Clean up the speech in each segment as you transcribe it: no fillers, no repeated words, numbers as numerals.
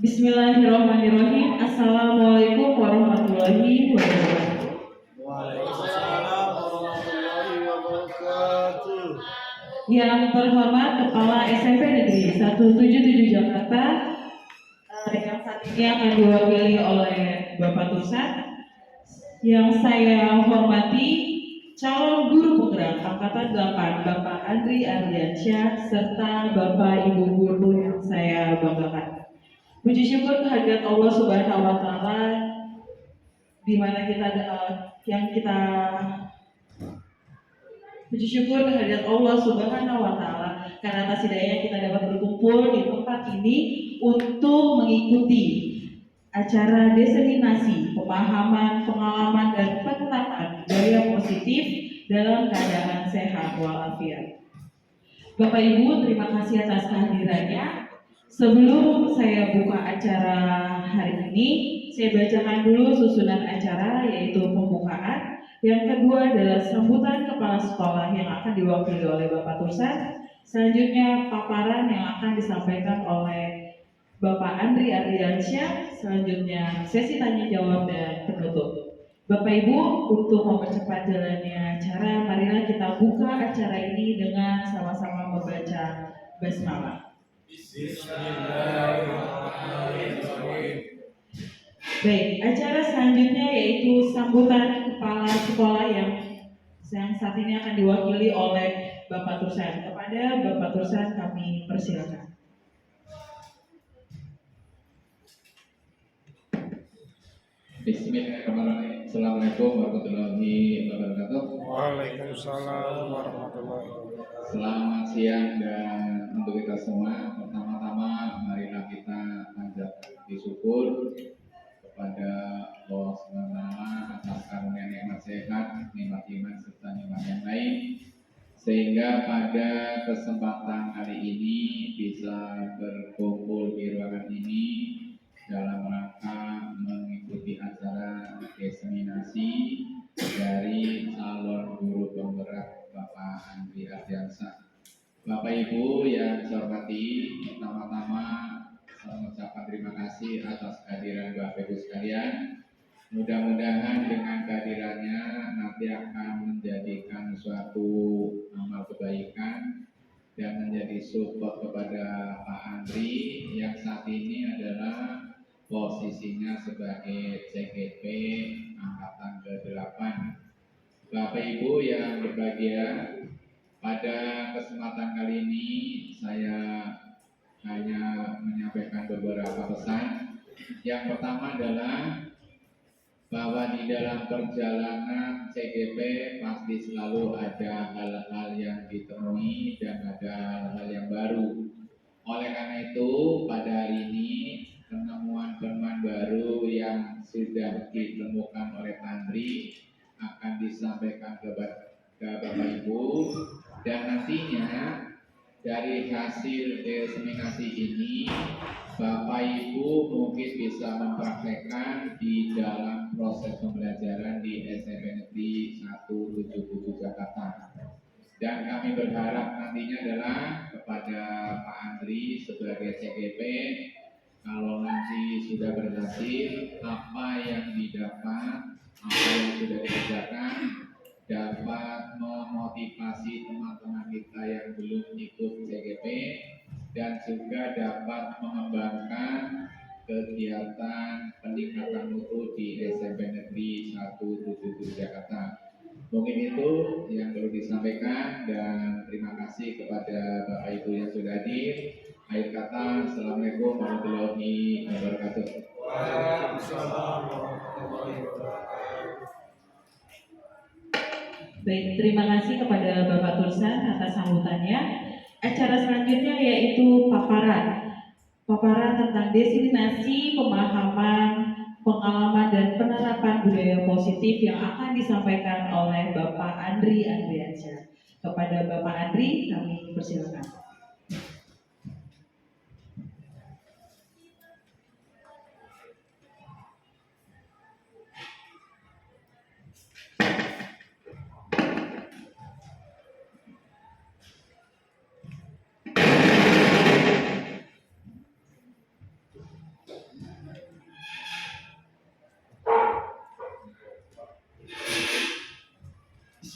Bismillahirrahmanirrahim. Assalamualaikum warahmatullahi wabarakatuh. Waalaikumsalam warahmatullahi wabarakatuh. Yang terhormat Kepala SMP Negeri 177 Jakarta, yang saat ini akan diwakili oleh Bapak Tusan. Yang saya hormati calon guru penggerak Angkatan 8 Bapak Andri Ardiansyah serta Bapak Ibu guru yang saya banggakan. Puji syukur kehadirat Allah Subhanahu wa taala di mana puji syukur kehadirat Allah Subhanahu wa taala karena atas hidayahnya kita dapat berkumpul di tempat ini untuk mengikuti acara diseminasi pemahaman, pengalaman dan penerapan budaya positif dalam keadaan sehat walafiat. Bapak Ibu, terima kasih atas kehadirannya. Sebelum saya buka acara hari ini, saya bacakan dulu susunan acara, yaitu pembukaan. Yang kedua adalah sambutan kepala sekolah yang akan diwakili oleh Bapak Tursan. Selanjutnya paparan yang akan disampaikan oleh Bapak Andri Ardiansyah. Selanjutnya sesi tanya jawab dan penutup. Bapak Ibu, untuk mempercepat jalannya acara, marilah kita buka acara ini dengan sama-sama membaca basmalah. Bismillahirrahmanirrahim. Baik, acara selanjutnya yaitu sambutan kepala sekolah yang saat ini akan diwakili oleh Bapak Tursan. Kepada Bapak Tursan kami persilakan. Bismillahirrahmanirrahim. Assalamualaikum warahmatullahi wabarakatuh. Waalaikumsalam warahmatullahi wabarakatuh. Selamat siang dan untuk kita semua. Pertama-tama marilah kita panjat puji syukur kepada Allah SWT atas karunia nikmat sehat, nikmat iman serta nikmat yang lain, sehingga pada kesempatan hari ini bisa berkumpul di ruangan ini dalam rangka mengikuti acara diseminasi dari calon guru penggerak Bapak Andri Ardiansyah. Bapak Ibu yang saya hormati, pertama-tama saya mengucapkan terima kasih atas kehadiran Bapak Ibu sekalian. Mudah-mudahan dengan kehadirannya nanti akan menjadikan suatu amal kebaikan dan menjadi support kepada Pak Andri yang saat ini adalah posisinya sebagai CGP Angkatan ke-8. Bapak Ibu yang berbahagia, pada kesempatan kali ini saya hanya menyampaikan beberapa pesan. Yang pertama adalah bahwa di dalam perjalanan CGP pasti selalu ada hal-hal yang ditemui dan ada hal-hal yang baru. Oleh karena itu, pada hari ini penemuan-penemuan baru yang sudah ditemukan oleh Andri akan disampaikan ke Bapak Ibu, dan nantinya dari hasil diseminasi ini Bapak Ibu mungkin bisa mempraktekkan di dalam proses pembelajaran di SMP Negeri 177 Jakarta. Dan kami berharap nantinya adalah kepada Pak Andri sebagai CGP, kalau nanti sudah berhasil, apa yang didapat, apa yang sudah dikerjakan, dapat memotivasi teman-teman kita yang belum ikut CGP, dan juga dapat mengembangkan kegiatan peningkatan mutu di SMP Negeri 177 Jakarta. Mungkin itu yang perlu disampaikan, dan terima kasih kepada Bapak Ibu yang sudah hadir. Akhir kata, Assalamualaikum warahmatullahi wabarakatuh. Waalaikumsalam warahmatullahi wabarakatuh. Baik, terima kasih kepada Bapak Tursan atas sambutannya. Acara selanjutnya yaitu paparan tentang diseminasi pemahaman, pengalaman dan penerapan budaya positif yang akan disampaikan oleh Bapak Andri Ardiansyah. Kepada Bapak Andri kami persilakan.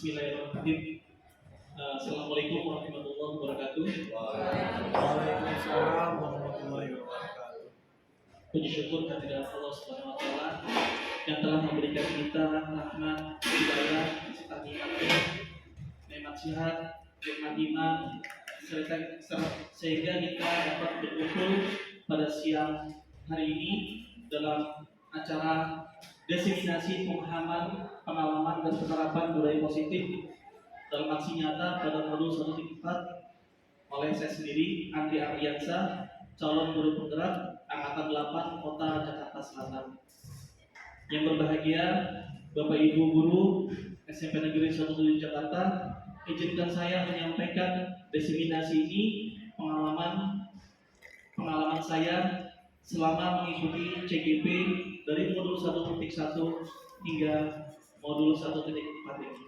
Bismillahirrahmanirrahim. Assalamualaikum warahmatullahi wabarakatuh. Waalaikumsalam warahmatullahi wabarakatuh. Puji syukur kehadirat Allah Subhanahu wa taala yang telah memberikan kita rahmat, hidayah, serta nikmat sehat, nikmat iman, sehingga kita dapat berkumpul pada siang hari ini dalam acara diseminasi pemahaman, pengalaman dan penerapan budaya positif dalam aksi nyata pada modul 1.4 oleh saya sendiri, Andri Ardiansa, calon guru penggerak Angkatan 8 Kota Jakarta Selatan. Yang berbahagia Bapak Ibu Guru SMP Negeri 1 Jakarta, izinkan saya menyampaikan diseminasi ini pengalaman saya selama mengikuti CGP dari modul 1.1 hingga modul 1.4 ini.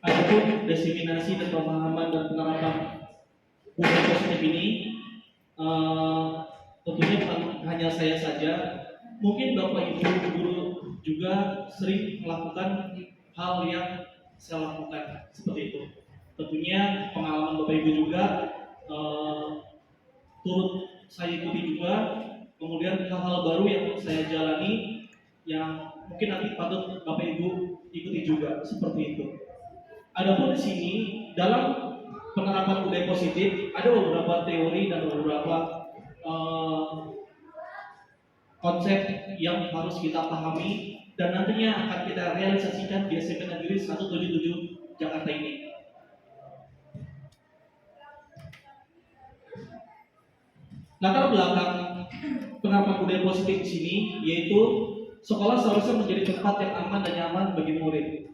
Adapun diseminasi dan pemahaman dan penerapan budaya positif ini tentunya bukan hanya saya saja, mungkin Bapak Ibu Guru juga sering melakukan hal yang saya lakukan seperti itu. Tentunya pengalaman Bapak Ibu juga turut saya ikuti juga, kemudian hal-hal baru yang saya jalani yang mungkin nanti patut Bapak Ibu ikuti juga seperti itu. Adapun di sini dalam penerapan budaya positif ada beberapa teori dan beberapa konsep yang harus kita pahami dan nantinya akan kita realisasikan di SMP Negeri 177 Jakarta ini. Latar belakang penerapan budaya positif di sini yaitu sekolah seharusnya menjadi tempat yang aman dan nyaman bagi murid.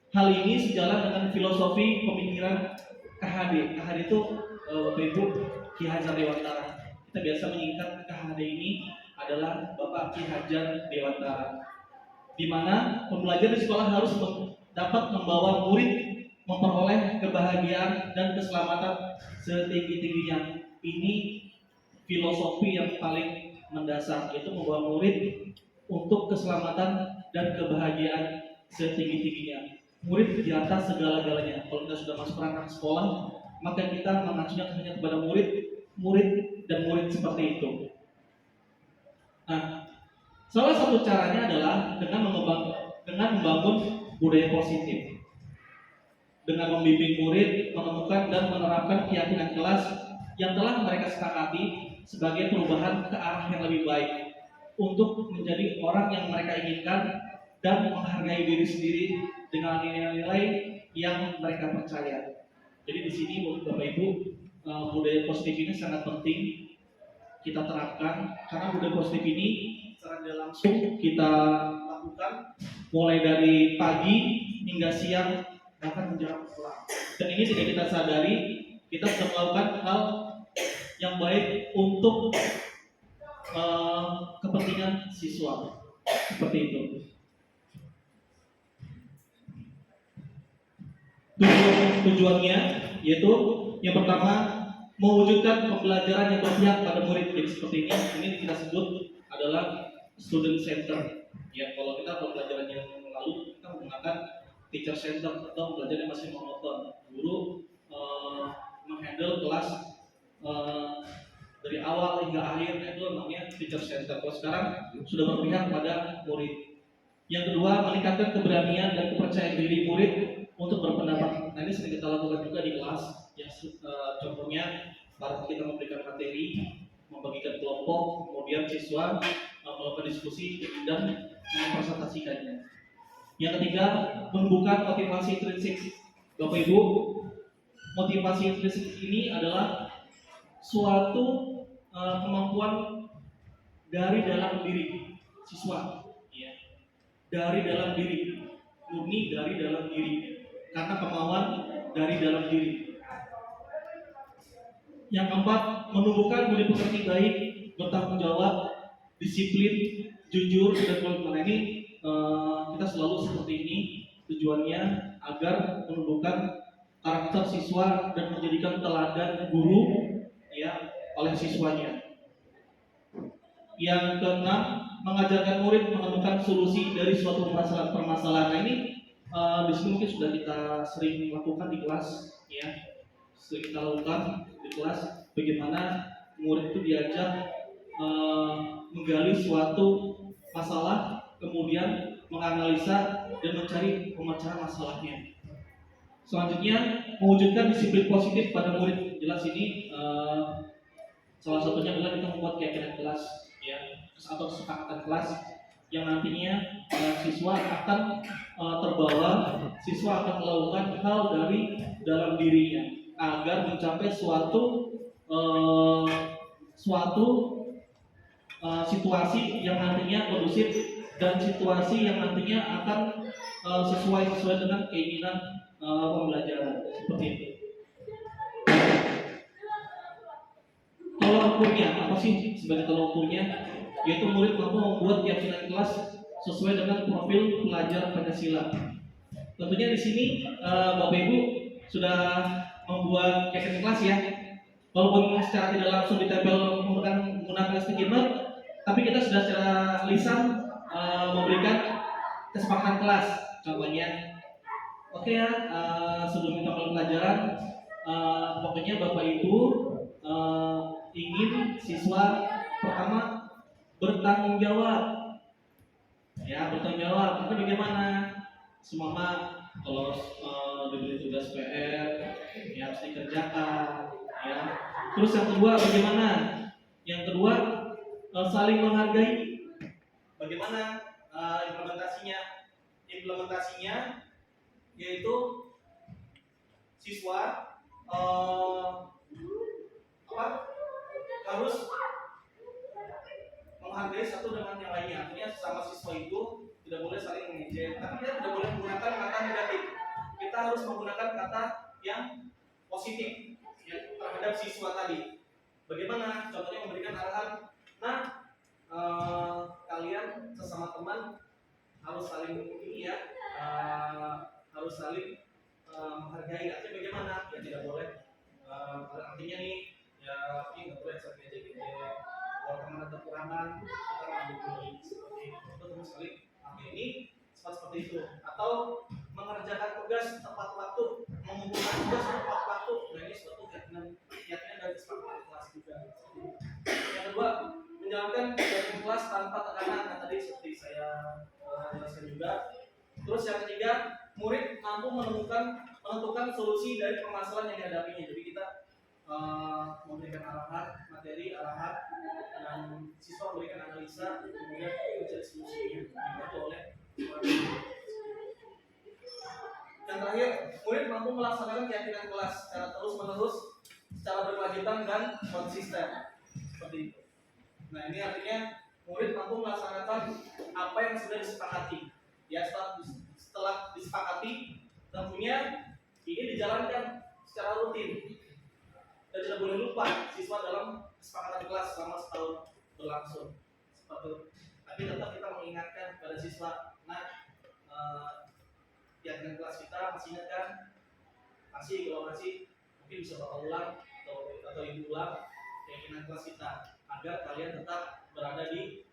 Hal ini sejalan dengan filosofi pemikiran KHD. KHD itu Ibu Ki Hajar Dewantara. Kita biasa menyingkat KHD ini adalah Bapak Ki Hajar Dewantara. Di mana pembelajar di sekolah harus dapat membawa murid memperoleh kebahagiaan dan keselamatan setinggi-tingginya. Ini filosofi yang paling mendasar, yaitu membawa murid untuk keselamatan dan kebahagiaan setinggi-tingginya. Murid di atas segala-galanya. Kalau kita sudah masuk perangkat sekolah, maka kita mengacunya hanya kepada murid dan murid seperti itu. Nah, salah satu caranya adalah dengan membangun budaya positif. Dengan membimbing murid menemukan dan menerapkan keyakinan kelas yang telah mereka sepakati sebagai perubahan ke arah yang lebih baik untuk menjadi orang yang mereka inginkan dan menghargai diri sendiri dengan nilai-nilai yang mereka percaya. Jadi di sini Bapak Ibu, budaya positif ini sangat penting kita terapkan karena budaya positif ini secara tidak langsung kita lakukan mulai dari pagi hingga siang bahkan menjelang pulang. Dan ini tidak kita sadari, kita sudah melakukan hal yang baik untuk kepentingan siswa seperti itu. Tujuannya yaitu yang pertama mewujudkan pembelajaran yang berpihak pada murid. Jadi seperti ini kita sebut adalah student center. Ya, kalau kita pembelajaran yang lalu kita menggunakan teacher center atau pembelajaran yang masih monoton. Guru menghandle kelas dari awal hingga akhir, itu namanya teacher center. Kalau sekarang sudah berpihak pada murid. Yang kedua, meningkatkan keberanian dan kepercayaan diri murid untuk berpendapat. Nah, ini sering kita lakukan juga di kelas. Ya, contohnya pada kita memberikan materi, membagikan kelompok, kemudian siswa melakukan diskusi dan mempresentasikannya. Yang ketiga, menumbuhkan motivasi intrinsik. Bapak Ibu, motivasi intrinsik ini adalah suatu kemampuan dari dalam diri siswa, ya. Dari dalam diri, murni dari dalam diri, karena kemauan dari dalam diri. Yang keempat, menumbuhkan budi pekerti baik, bertanggung jawab, disiplin, jujur, dan komitmen. Ini kita selalu seperti ini tujuannya agar menumbuhkan karakter siswa dan menjadikan teladan guru ya oleh siswanya. Yang keenam, mengajarkan murid menemukan solusi dari suatu permasalahan. Nah, ini di sini mungkin sudah kita sering lakukan di kelas, ya, sering kita lakukan di kelas bagaimana murid itu diajak menggali suatu masalah, kemudian menganalisa dan mencari pemecahan masalahnya. Selanjutnya, mewujudkan disiplin positif pada murid. Jelas ini salah satunya adalah kita membuat keyakinan kelas, ya, atau kesepakatan kelas yang nantinya siswa akan terbawa, siswa akan melakukan hal dari dalam dirinya agar mencapai situasi yang nantinya kondusif dan situasi yang nantinya akan sesuai dengan keinginan pembelajaran, seperti itu. Tolak ukurnya apa sih sebagai tolak ukurnya? Yaitu murid mampu membuat keyakinan kelas sesuai dengan profil pelajar Pancasila. Tentunya di sini Bapak Ibu sudah membuat keyakinan kelas, ya. Walaupun secara tidak langsung ditempel menggunakan sticky note, tapi kita sudah secara lisan memberikan kesepakatan kelas. Contohnya, oke ya, sebelum kita mulai pelajaran, pokoknya Bapak Ibu ingin siswa pertama bertanggung jawab, ya, bertanggung jawab. Itu bagaimana? Semama kalau diberi tugas PR, ya harus dikerjakan, ya. Terus yang kedua bagaimana? Yang kedua saling menghargai. Bagaimana implementasinya? Implementasinya yaitu siswa harus menghargai satu dengan yang lainnya. Artinya sesama siswa itu tidak boleh saling mengejek, tapi kita tidak boleh menggunakan kata negatif. Kita harus menggunakan kata yang positif, ya, terhadap siswa tadi. Bagaimana? Contohnya memberikan arahan. Nah, kalian sesama teman harus saling ini, ya, harus saling menghargai. Artinya bagaimana? Ya tidak boleh. Artinya nih, ya ini nggak boleh saling ejek-ejek. Kalau teman ada kekurangan, kita mengambil seperti itu terus sekali. Ini seperti itu. Atau mengerjakan tugas tepat waktu, mengumpulkan tugas tepat waktu. Nah, ini suatu keyakinan dari kesepakatan kelas juga. Yang kedua, menjalankan kegiatan kelas tanpa tekanan. Nah, tadi seperti saya jelaskan juga. Terus yang ketiga, murid mampu menentukan solusi dari permasalahan yang dihadapinya. Jadi kita memberikan materi arahan, dan siswa memberikan analisa, kemudian mencari solusinya dibantu oleh yang terakhir, murid mampu melaksanakan keyakinan kelas secara terus-menerus, secara berkelanjutan dan konsisten, seperti itu. Nah, ini artinya murid mampu melaksanakan apa yang sudah disepakati. Ya, setelah disepakati, tentunya ini dijalankan secara rutin. Dan tidak boleh lupa siswa dalam kesepakatan kelas selama setahun berlangsung. Seperti itu. Tapi tetap kita mengingatkan pada siswa, keyakinan kelas kita masih ingat kan? Kalau masih mungkin bisa bapak ulang atau ibu ulang keyakinan kelas kita agar kalian tetap berada di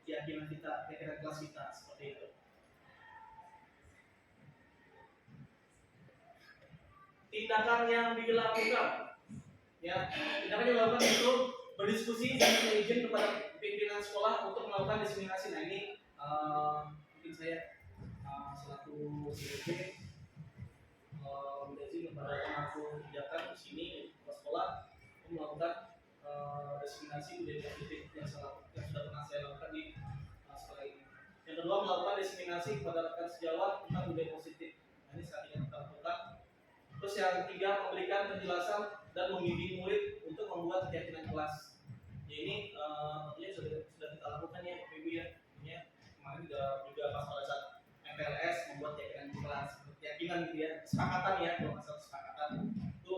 keyakinan kelas kita, seperti itu. Tindakan yang dilakukan, ya, tindakan yang dilakukan itu berdiskusi dan izin kepada pimpinan sekolah untuk melakukan diskriminasi. Nah, ini mungkin saya selaku CDP izin kepada pemangku kebijakan di sini di sekolah untuk melakukan diskriminasi budaya positif yang sudah pernah saya lakukan di sekolah ini. Yang kedua, melakukan diskriminasi kepada rekan sejawat tentang budaya positif. Nah, ini saat ini kita lakukan. Terus yang ketiga, memberikan penjelasan dan membimbing murid untuk membuat keyakinan kelas. Ya, ini tentunya sudah kita lakukan, ya, Ibu, ya. Kemarin juga pas pada saat MPLS membuat keyakinan kelas, keyakinan gitu, ya, kesepakatan, ya, kalau masalah kesepakatan itu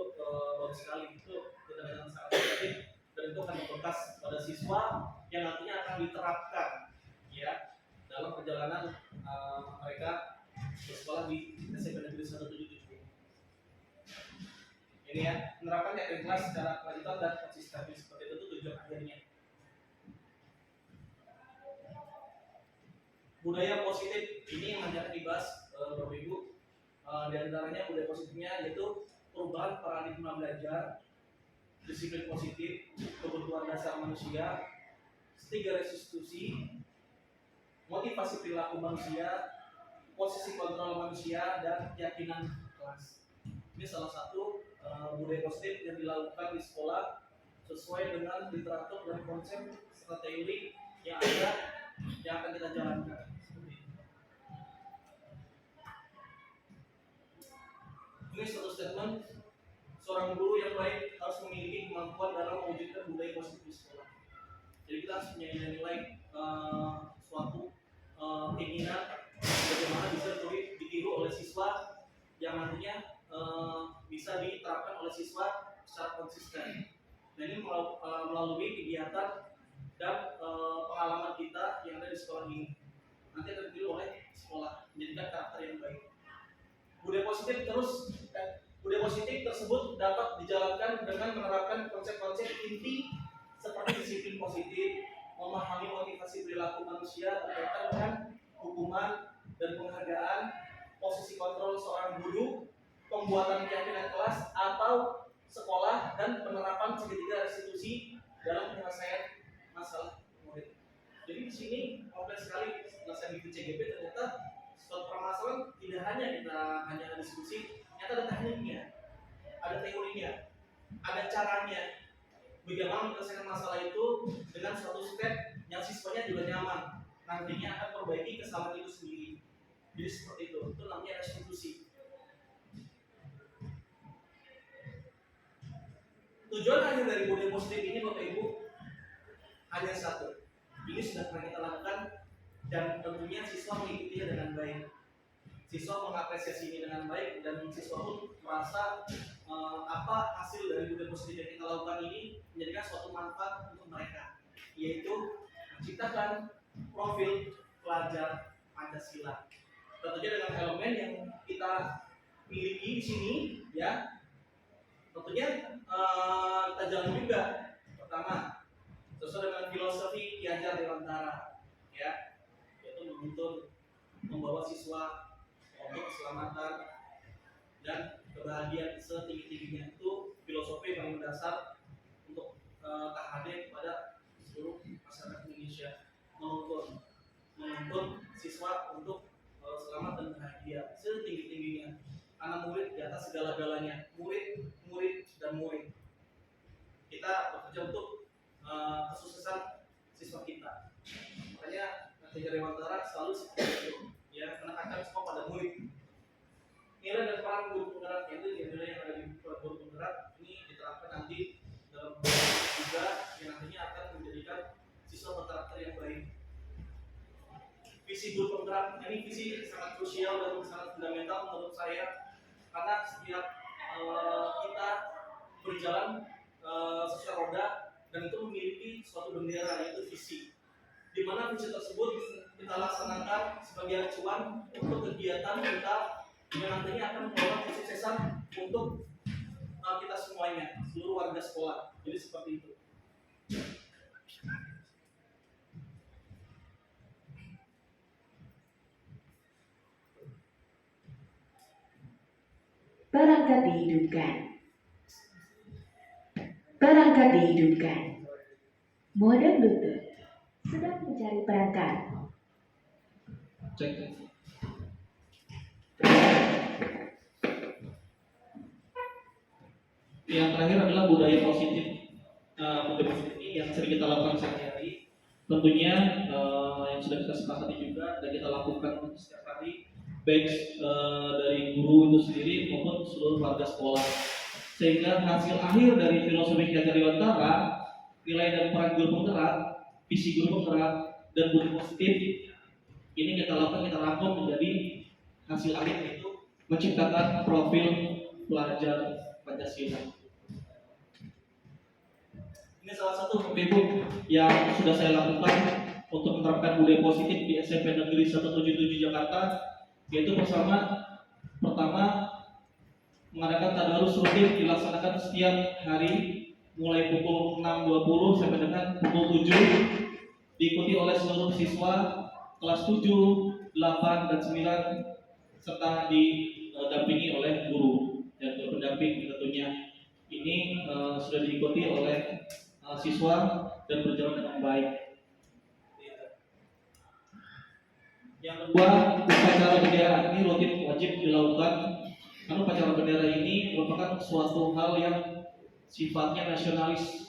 bagus sekali. Itu kita dengan sangat positif dan itu akan membekas pada siswa yang nantinya akan diterapkan, ya, dalam perjalanan mereka bersekolah di SMP Negeri 177. Ini, ya, menerapkan keyakinan kelas secara kelanjutan dan konsisten, seperti itu tujuan akhirnya. budaya positif ini yang nanti akan dibahas Bapak Ibu. Di antaranya budaya positifnya yaitu perubahan paradigma belajar, disiplin positif, kebutuhan dasar manusia, tiga restitusi, motivasi perilaku manusia, posisi kontrol manusia, dan keyakinan kelas. Ini salah satu budaya positif yang dilakukan di sekolah sesuai dengan literatur dan konsep serta teori yang ada yang akan kita jalankan. Ini satu statement, seorang guru yang baik harus memiliki kemampuan dalam mewujudkan budaya positif di sekolah. Jadi kita harus punya nilai suatu keinginan bagaimana bisa ditiru oleh siswa yang nantinya bisa diterapkan oleh siswa secara konsisten. Nah ini melalui kegiatan dan pengalaman kita yang ada di sekolah ini nanti akan ditiru oleh sekolah menjadikan karakter yang baik. Budaya positif tersebut dapat dijalankan dengan menerapkan konsep-konsep inti seperti disiplin positif, memahami motivasi perilaku manusia berkaitan dengan hukuman dan penghargaan, posisi kontrol seorang guru, pembuatan keyakinan kelas atau sekolah, dan penerapan segitiga restitusi dalam penyelesaian masalah murid. Jadi di sini kompleks sekali setelah saya bikin CGP ternyata suatu permasalahan tidak hanya kita hanya diskusi, ternyata ada tekniknya, ada teorinya, ada caranya bagaimana menyelesaikan masalah itu dengan suatu step yang siswanya juga nyaman, nantinya akan perbaiki kesalahan itu sendiri. Jadi seperti itu namanya restitusi. Tujuan akhir dari budaya positif ini Bapak Ibu hanya satu. Ini sudah pernah kita lakukan dan tentunya siswa mengikutinya dengan baik. Siswa mengapresiasi ini dengan baik dan siswa pun merasa apa hasil dari budaya positif yang kita lakukan ini menjadikan suatu manfaat untuk mereka, yaitu menciptakan profil pelajar Pancasila. Tentunya dengan elemen yang kita miliki di sini, ya, tentunya kita jalan juga. Pertama, sesuai dengan filosofi Ki Hajar Dewantara, ya, yaitu menuntun membawa siswa untuk keselamatan dan kebahagiaan setinggi-tingginya. Itu filosofi yang paling mendasar untuk KHD kepada seluruh masyarakat Indonesia, menuntun siswa untuk selamat dan bahagia setinggi-tingginya. Karena murid di atas segala-galanya, murid dan murid. Kita bekerja untuk kesuksesan siswa kita. Makanya Ki Dewantara selalu seperti itu, ya, menekankan semua pada murid. Nilai dan peran guru penggerak itu nilai yang ada di guru penggerak ini diterapkan nanti dalam juga yang nantinya akan menjadikan siswa berkarakter yang baik. Visi guru penggerak ini visi sangat krusial dan sangat fundamental menurut saya, karena setiap kita berjalan sesuai roda dan itu memiliki suatu bendera, yaitu visi, di mana visi tersebut kita laksanakan sebagai acuan untuk kegiatan kita yang nantinya akan membawa kesuksesan untuk kita semuanya, seluruh warga sekolah. Jadi seperti itu. Perangkat dihidupkan. Perangkat dihidupkan. Mode Bluetooth. Sedang mencari perangkat. Cek. Yang terakhir adalah budaya positif. Budaya positif ini yang sering kita lakukan sehari-hari. Tentunya yang sudah kita sepakati juga dan kita lakukan setiap hari, baik dari guru itu sendiri maupun seluruh warga sekolah. Sehingga hasil akhir dari filosofi Ki Hajar Dewantara, nilai dan peran guru penggerak, visi guru penggerak, dan budaya positif ini kita lakukan, kita rangkum menjadi hasil akhir, yaitu menciptakan profil pelajar Pancasila. Ini salah satu ibu yang sudah saya lakukan untuk menerapkan budaya positif di SMP Negeri 177 Jakarta, yaitu pertama mengadakan tadarus rutin dilaksanakan setiap hari mulai pukul 6.20 sampai dengan pukul 7, diikuti oleh seluruh siswa kelas 7, 8, dan 9 serta didampingi oleh guru dan guru pendamping tentunya. Ini sudah diikuti oleh siswa dan berjalan dengan baik. Yang kedua, upacara bendera ini rutin wajib dilakukan karena upacara bendera ini merupakan suatu hal yang sifatnya nasionalis,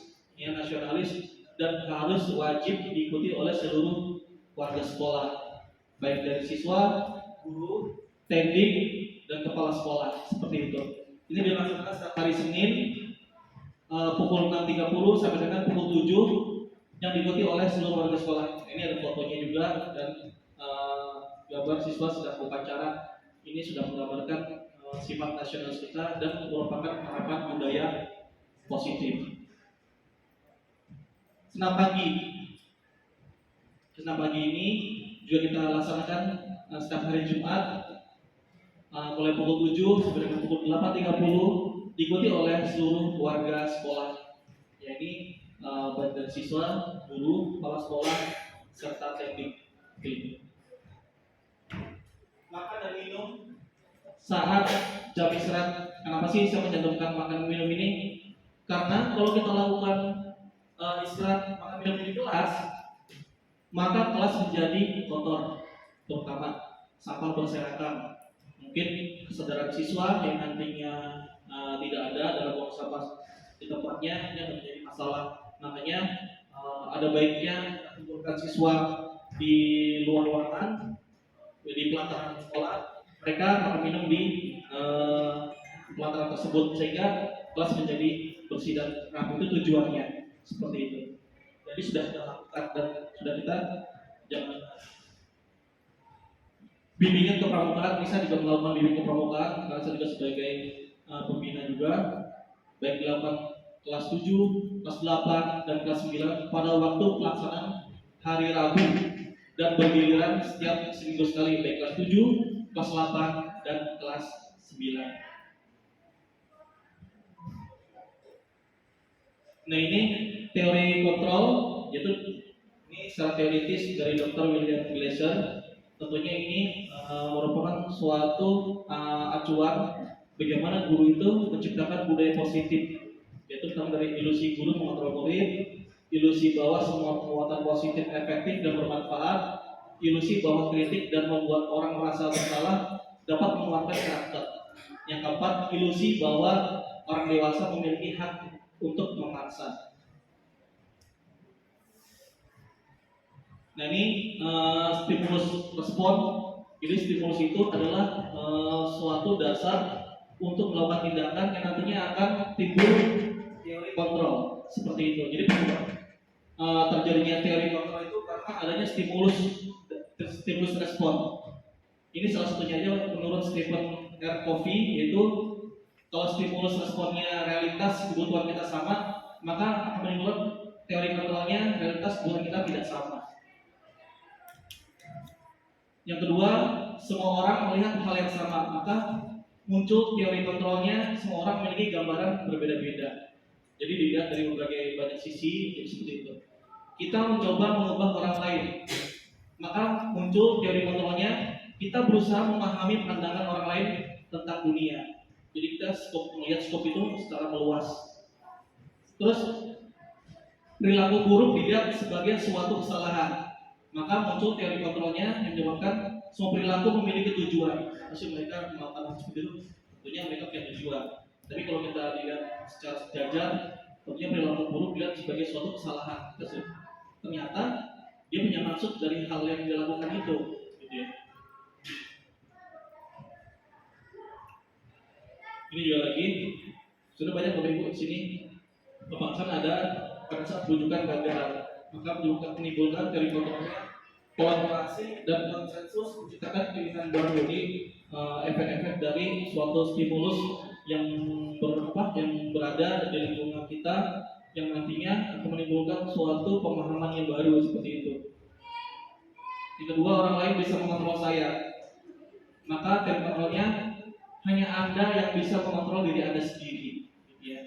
dan harus wajib diikuti oleh seluruh warga sekolah, baik dari siswa, guru, tending, dan kepala sekolah seperti itu. Ini dilaksanakan setiap hari Senin pukul 6.30 sampai dengan pukul 7 yang diikuti oleh seluruh warga sekolah. Ini ada fotonya juga dan gambar siswa sedang upacara. Ini sudah menggambarkan sifat nasionalis kita dan merupakan harapan budaya positif. Senam pagi ini juga kita laksanakan setiap hari Jumat mulai pukul 7 sampai dengan pukul 8.30 diikuti oleh seluruh warga sekolah, yakni baik dari siswa, guru, kepala sekolah, serta teknik. Makan dan minum saat jam istirahat. Kenapa sih saya mencantumkan makan minum ini? Karena kalau kita lakukan istirahat makan minum di kelas, maka kelas menjadi kotor, terutama sampah berserakan. Mungkin kesadaran siswa yang nantinya tidak ada dalam buang sampah di tempatnya, ini akan menjadi masalah. Makanya ada baiknya kumpulkan siswa di luar ruangan, di pelataran sekolah, mereka makan minum di pelataran tersebut sehingga kelas menjadi bersih dan rapi. Itu tujuannya seperti itu. Jadi sudah kita lakukan dan sudah kita jangan bimbingan kepramukaan, bisa juga melakukan bimbingan kepramukaan karena saya juga sebagai pembina juga, baik dilakukan kelas 7, kelas 8, dan kelas 9 pada waktu pelaksanaan hari Rabu dan bergiliran setiap seminggu sekali, baik kelas 7, kelas 8, dan kelas 9. Nah, ini teori kontrol, yaitu ini secara teoritis dari Dr. William Glasser. Tentunya ini merupakan suatu acuan bagaimana guru itu menciptakan budaya positif, yaitu pertama dari ilusi guru mengontrol murid, ilusi bahwa semua perbuatan positif efektif dan bermanfaat, ilusi bahwa kritik dan membuat orang merasa bersalah dapat menguatkan karakter. Yang keempat, ilusi bahwa orang dewasa memiliki hak untuk memaksa. Nah, ini stimulus respon. Jadi stimulus itu adalah suatu dasar untuk melakukan tindakan yang nantinya akan timbul teori kontrol seperti itu. Jadi terjadinya teori kontrol itu karena adanya stimulus respon. Ini salah satunya aja menurut Stephen R. Covey, yaitu kalau stimulus responnya realitas kebutuhan kita sama, maka akan menimbulkan teori kontrolnya realitas kebutuhan kita tidak sama. Yang kedua, semua orang melihat hal yang sama, maka muncul teori kontrolnya. Semua orang memiliki gambaran berbeda-beda. Jadi dilihat dari berbagai banyak sisi, jadi seperti itu. Kita mencoba mengubah orang lain, maka muncul teori kontrolnya. Kita berusaha memahami pandangan orang lain tentang dunia. Jadi kita melihat skop itu secara meluas. Terus perilaku buruk dilihat sebagai suatu kesalahan, maka muncul teori kontrolnya yang menyebabkan semua perilaku memiliki tujuan. Pasti mereka melakukan hal seperti itu, tentunya mereka punya tujuan. Tapi kalau kita lihat secara sejajar, tentunya perilaku buruk dilihat sebagai suatu kesalahan. Ternyata dia punya maksud dari hal yang dilakukan itu, gitu ya. Ini juga lagi, sudah banyak Bapak Ibu di sini pembahasan ada pada saat rujukan gagal, maka menimbulkan teori kontrolnya, kolaborasi dan konsensus menciptakan pilihan baru. Jadi efek-efek dari suatu stimulus yang berada di lingkungan kita yang nantinya akan menimbulkan suatu pemahaman yang baru seperti itu. Yang kedua, orang lain bisa mengontrol saya, maka teori kontrolnya hanya Anda yang bisa mengontrol diri Anda sendiri. Ya.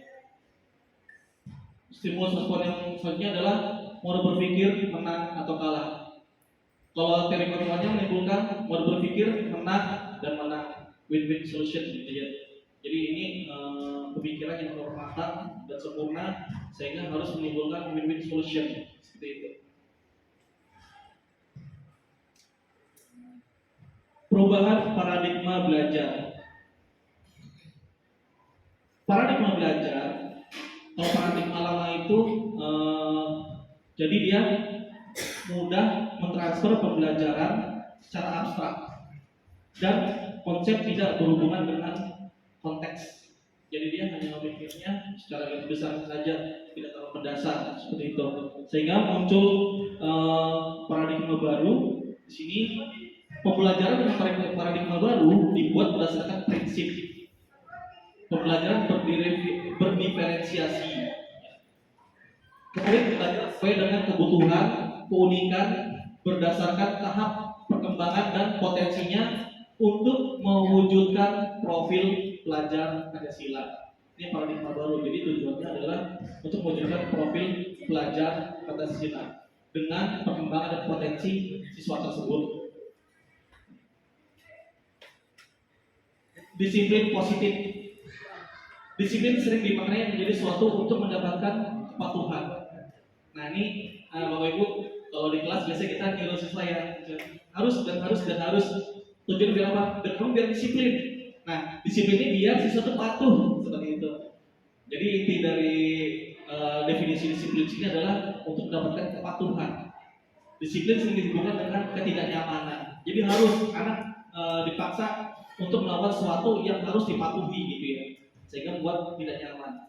Stimulus respon yang selanjutnya adalah mode berpikir menang atau kalah. Kalau teori motivasinya menimbulkan mode berpikir menang dan menang, win-win solution gitu ya. Jadi ini pemikiran yang matang dan sempurna sehingga harus menimbulkan win-win solution seperti itu. Perubahan paradigma belajar. Paradigma belajar, kalau paradigma lama itu jadi dia mudah mentransfer pembelajaran secara abstrak dan konsep tidak berhubungan dengan konteks. Jadi dia hanya memikirnya secara garis besar saja, tidak terlalu mendasar seperti itu. Sehingga muncul paradigma baru di sini. Pembelajaran dengan paradigma baru dibuat berdasarkan prinsip. Pembelajaran berdiferensiasi. Kemudian belajar sesuai dengan kebutuhan, keunikan, berdasarkan tahap perkembangan dan potensinya untuk mewujudkan profil pelajar Pancasila. Ini paradigma baru. Jadi tujuannya adalah untuk mewujudkan profil pelajar Pancasila dengan perkembangan dan potensi siswa tersebut. Disiplin positif. Disiplin sering dimaknai menjadi suatu untuk mendapatkan kepatuhan. Nah ini Bapak Ibu, kalau di kelas biasanya kita nyuruh siswa ya harus dan harus dan harus. Tujuan biar apa? Biar disiplin. Nah disiplin ini biar siswa itu patuh seperti itu. Jadi inti dari definisi disiplin ini adalah untuk mendapatkan kepatuhan. Disiplin sering dihubungkan dengan ketidaknyamanan. Jadi harus anak dipaksa untuk melakukan sesuatu yang harus dipatuhi gitu ya, sehingga membuat tidak nyaman.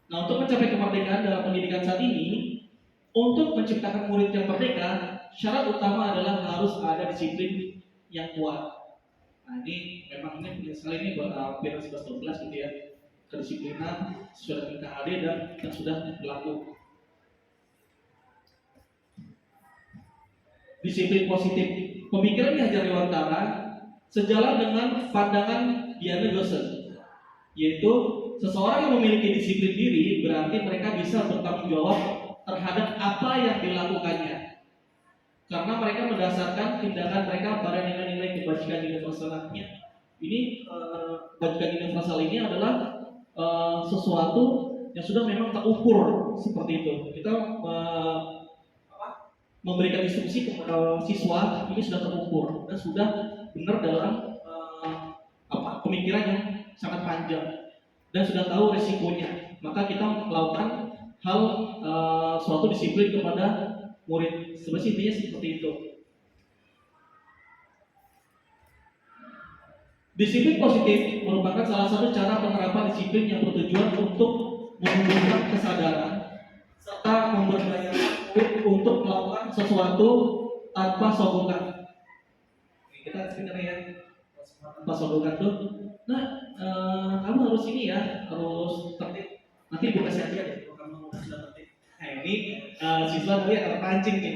Nah untuk mencapai kemerdekaan dalam pendidikan saat ini, untuk menciptakan murid yang merdeka, syarat utama adalah harus ada disiplin yang kuat. Nah ini memang ini penting sekali ini buat hampir 11-12 gitu ya, kedisiplinan sesuai dengan KAD dan yang sudah berlaku. Disiplin positif, pemikiran Ki Hajar Dewantara sejalan dengan pandangan Diana Gosen, yaitu seseorang yang memiliki disiplin diri berarti mereka bisa bertanggung jawab terhadap apa yang dilakukannya, karena mereka mendasarkan tindakan mereka pada nilai-nilai kebajikan universalnya. Ini kebajikan universal ini adalah sesuatu yang sudah memang terukur seperti itu. Kita memberikan instruksi kepada siswa ini sudah terukur dan sudah benar dalam pemikiran yang sangat panjang dan sudah tahu resikonya, maka kita melakukan hal suatu disiplin kepada murid. Sebenarnya intinya seperti itu. Disiplin positif merupakan salah satu cara penerapan disiplin yang bertujuan untuk menumbuhkan kesadaran serta memberdayakan murid untuk melakukan sesuatu tanpa sogokan. Kita sebenarnya tanpa sogokan tuh, kamu harus ini ya, harus tertib. Nanti ibu kasih hadiah deh kalau kamu sudah tertib. Nah ini siswa dia terpancing nih.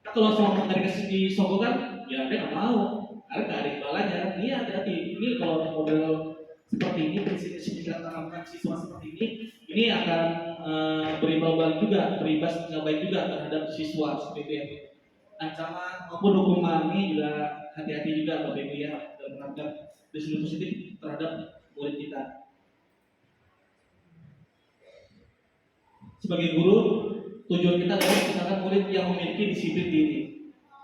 Kalau cuma dari kasih sogokan, ya dia nggak mau. Karena nggak ada imbalannya. Ini hati-hati. Ini kalau model seperti ini, prinsip-prinsip yang tanamkan siswa seperti ini akan berimbas balik juga, berimbas nggak baik juga terhadap siswa seperti itu ya. Ancaman maupun hukuman ini juga hati-hati juga Bapak Ibu ya dalam menerapkan disiplin positif terhadap murid kita. Sebagai guru, tujuan kita adalah menciptakan murid yang memiliki disiplin diri,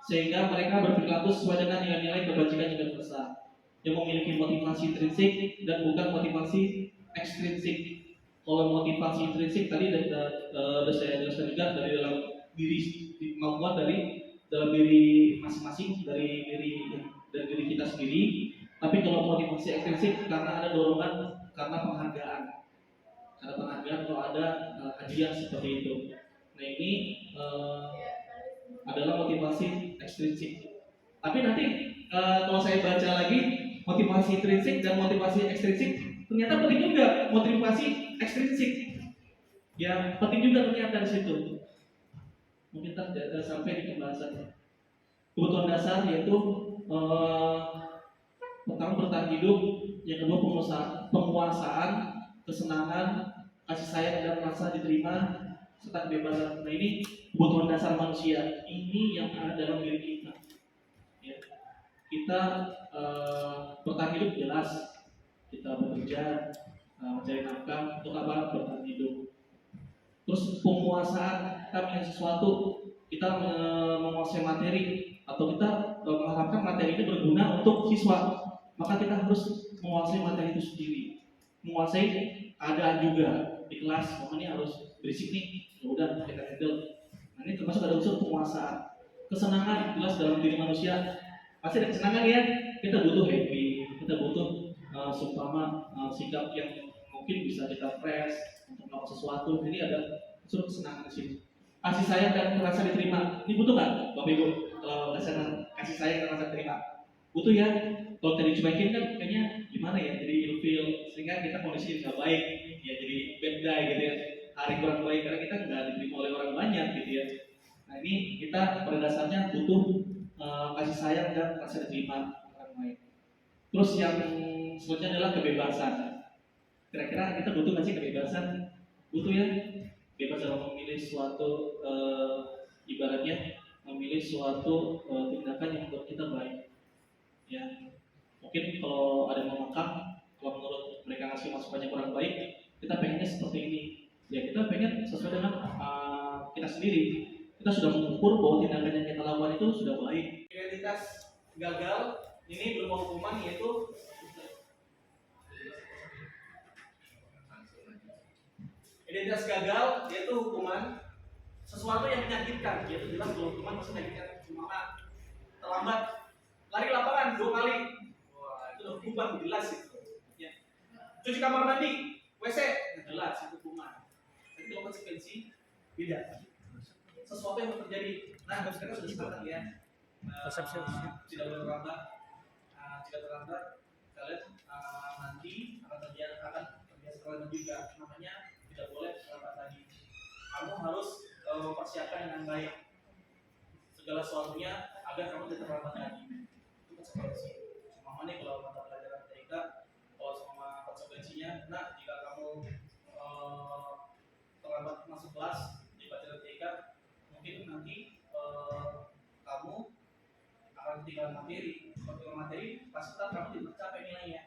sehingga mereka berperilaku sesuai dengan nilai-nilai kebajikan universal, yang memiliki motivasi intrinsik dan bukan motivasi ekstrinsik. Kalau motivasi intrinsik tadi sudah saya jelaskan juga dari dalam diri, kemampuan dari dalam diri masing-masing, dari diri kita sendiri. Tapi kalau motivasi ekstrinsik karena ada dorongan, karena penghargaan kalau ada hadiah seperti itu. Nah ini adalah motivasi ekstrinsik. Tapi nanti kalau saya baca lagi motivasi intrinsik dan motivasi ekstrinsik, ternyata penting juga motivasi ekstrinsik. Ya penting juga ternyata di situ. Mungkin sampai di pembahasan kebutuhan dasar, yaitu pertama bertahan hidup, yang kedua penguasaan, kesenangan, kasih sayang dan rasa diterima, serta kebebasan. Nah ini kebutuhan dasar manusia, ini yang ada dalam diri kita. kita bertahan hidup jelas, kita bekerja mencari nafkah untuk apa? Bertahan hidup. Terus penguasaan kita punya sesuatu, kita menguasai materi atau kita mengharapkan materi itu berguna untuk siswa, maka kita harus menguasai materi itu sendiri, menguasai keadaan juga di kelas. Makanya harus berisik nih, ya udah kita handle. Nah ini termasuk ada unsur penguasaan. Kesenangan jelas dalam diri manusia pasti ada kesenangan ya. Kita butuh happy, kita butuh seumpama sikap yang mungkin bisa kita press untuk melakukan sesuatu. Jadi ada unsur kesenangan di sini. Kasih sayang dan merasa diterima. Ini butuh nggak, Bapak Ibu? Kalau kasih sayang dan merasa diterima, butuh ya. Kalau tadi dicuekin kan kayaknya gimana ya? Jadi ilfeel, sehingga kita kondisi nggak baik, ya jadi bad guy gitu ya. Hari kurang baik karena kita nggak diterima oleh orang banyak gitu ya. Nah ini kita pada dasarnya butuh kasih sayang dan merasa diterima orang lain. Terus yang selanjutnya adalah kebebasan. Kira-kira kita butuh nggak sih kebebasan? Butuh ya. Bebas dalam memilih suatu ibaratnya memilih suatu tindakan yang menurut kita baik. Ya, mungkin kalau ada yang mau makan, kalau menurut mereka ngasih masukannya kurang baik, kita pengennya seperti ini. Ya kita pengen sesuai dengan kita sendiri. Kita sudah mengukur bahwa tindakan yang kita lakukan itu sudah baik. Identitas gagal ini berupa hukuman yaitu identitas gagal yaitu hukuman sesuatu yang menyakitkan, yaitu jelas bahwa hukuman masih menyakitkan. Cuma terlambat lari ke lapangan 2 kali, wah itu hukuman jelas itu. Ya. Cuci kamar mandi, WC jelas itu hukuman. Tapi kalau konsekuensi beda. Sesuatu yang terjadi. Nah, sekarang sudah sepakat ya. Tidak boleh terlambat. Jika terlambat, kalian nanti akan terbiasa terlambat juga. Makanya tidak boleh terlambat lagi. Kamu harus mempersiapkan dengan baik segala sesuatunya agar kamu tidak terlambat lagi. Itu konsekuensi. Cuma nih kalau mata pelajaran TK, kalau sama konsekuensinya, nah jika kamu terlambat masuk kelas di pelajaran TK, mungkin nanti kamu akan ketinggalan materi. Kalau materi, pasti kamu tidak tercapai nilainya.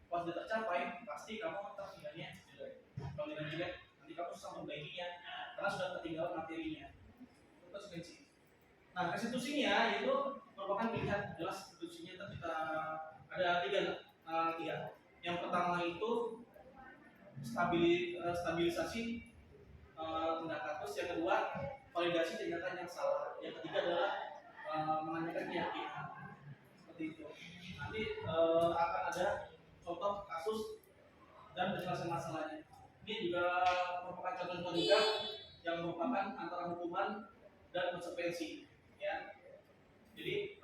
Pas tidak tercapai, pasti kamu tetap nilainya jelek. Kalau nilainya jelek, nanti kamu susah memperbaikinya karena sudah ketinggalan materinya. Itu konsekuensi. Nah, restitusinya itu merupakan pilihan. Jelas restitusinya kita ada tiga. Yang pertama itu stabilisasi tindakan, terus yang kedua validasi tindakan yang salah, yang ketiga adalah menanyakan keyakinan. Seperti itu. Nanti akan ada contoh kasus dan penjelasan masalahnya. Ini juga merupakan contoh juga yang merupakan antara hukuman dan konsekuensi, ya. Jadi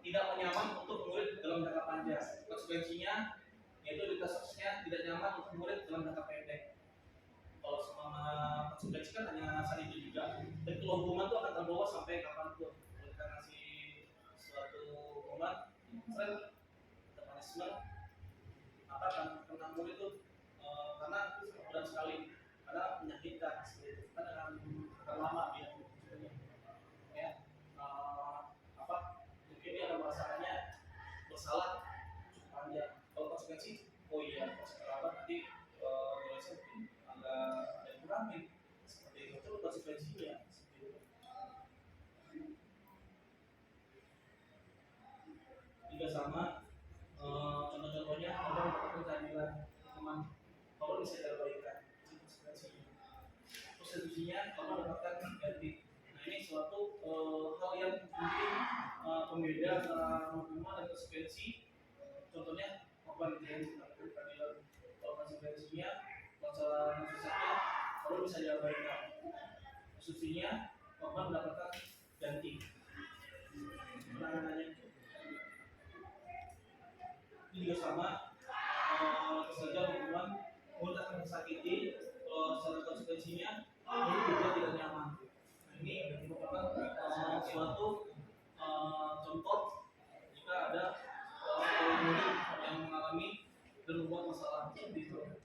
tidak nyaman untuk murid dalam jangka panjang. Konsekuensinya yaitu di kasusnya tidak nyaman untuk murid dalam jangka pendek. Kalau selama konsekuensi kan hanya saat itu juga. Dan kalau hukuman itu akan terbawa sampai kapanpun. Kalau kita ngasih suatu hukuman, sering punishment, maka akan kena murid itu karena berat sekali, karena menyakitkan seperti itu. Kan akan lama dia. Ya, mungkin dia akan merasakannya bersalah cukup panjang. Kalau konsekuensi, oh iya, kalau nanti dosen agak kurangin seperti itu konsekuensinya. Juga sama contoh-contohnya ada mendapatkan keadilan teman, kalau bisa diabaikan konsekuensinya. Konstitusinya kalau mendapatkan ganti. Nah ini suatu hal yang mungkin pembeda antara hukuman dan konsekuensi. Contohnya korban mendapatkan keadilan. Kalau konsekuensinya masalah susahnya kalau bisa diabaikan. Konstitusinya korban mendapatkan ganti. Penanganannya ini juga sama, saja hukuman murid akan tersakiti, secara konsekuensinya murid juga tidak nyaman. Nah ini merupakan suatu contoh jika ada murid yang mengalami dan membuat masalah seperti itu.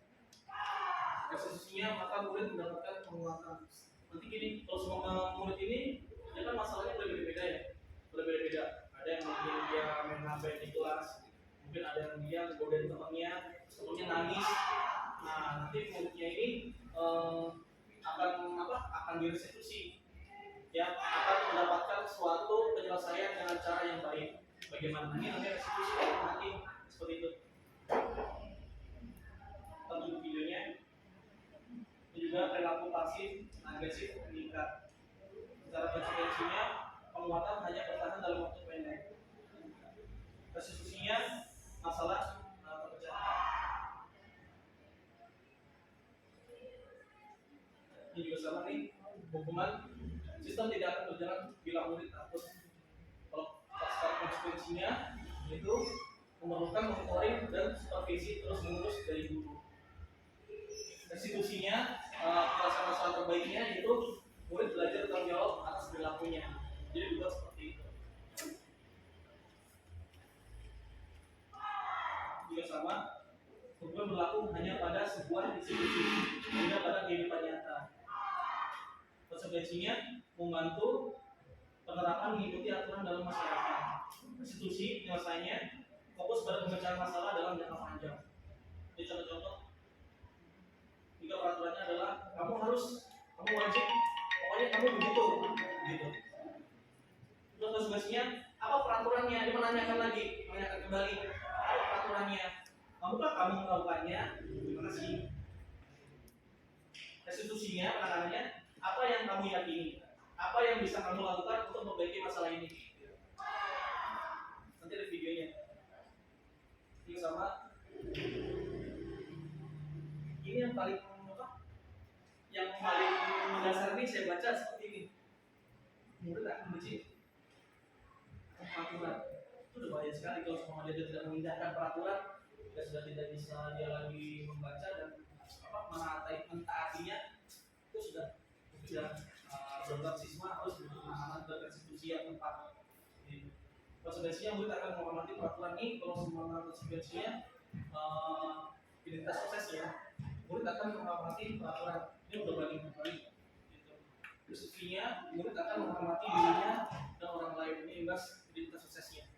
Restitusinya maka murid mendapatkan penguatan. Nanti gini, kalau semua yang akan mendapatkan suatu penyelesaian dengan cara yang baik. Bagaimana ini namanya restitusi alternatif seperti itu. Tentu videonya. Ini juga perilaku pasif agresif meningkat. Secara konsekuensinya penguatan hanya bertahan dalam waktu pendek. Restitusinya masalah kepercayaan. Ini juga sama nih, hukuman sistem tidak akan berjalan bila murid takut. Kalau secara konsekuensinya itu memerlukan monitoring dan supervisi terus menerus dari guru. Restitusinya perasaan masalah terbaiknya yaitu murid belajar tanggung jawab atas perilakunya. Jadi juga seperti itu. Juga sama, hukuman berlaku hanya pada sebuah institusi, tidak pada kehidupan nyata. Konsekuensinya membantu penerapan mengikuti aturan dalam masyarakat. Restitusi penyelesaiannya fokus pada pemecahan masalah dalam jangka panjang. Jadi contoh-contoh, jika peraturannya adalah kamu wajib, pokoknya kamu begitu, gitu. Terus konsekuensinya apa peraturannya? Dia menanyakan kembali apa peraturannya. Mampukah kamu melakukannya? Terima kasih. Restitusinya penanganannya apa yang kamu yakini, apa yang bisa kamu lakukan untuk memperbaiki masalah ini. Nanti ada videonya. Ini sama. Ini yang paling mendasar nih saya baca seperti ini. Murid akan membenci peraturan. Itu udah bahaya sekali kalau semua dia tidak mengindahkan peraturan, dia sudah tidak bisa dia lagi membaca dan mentaatinya, itu sudah berat siswa harus berpengalaman dan restitusi yang tepat. Konsekuensinya murid akan menghormati peraturan ini. Kalau semua konsekuensinya identitas prosesnya, murid akan menghormati peraturan. Ini udah balik. Restitusinya murid akan menghormati dirinya dan orang lain. Ini imbas identitas prosesnya.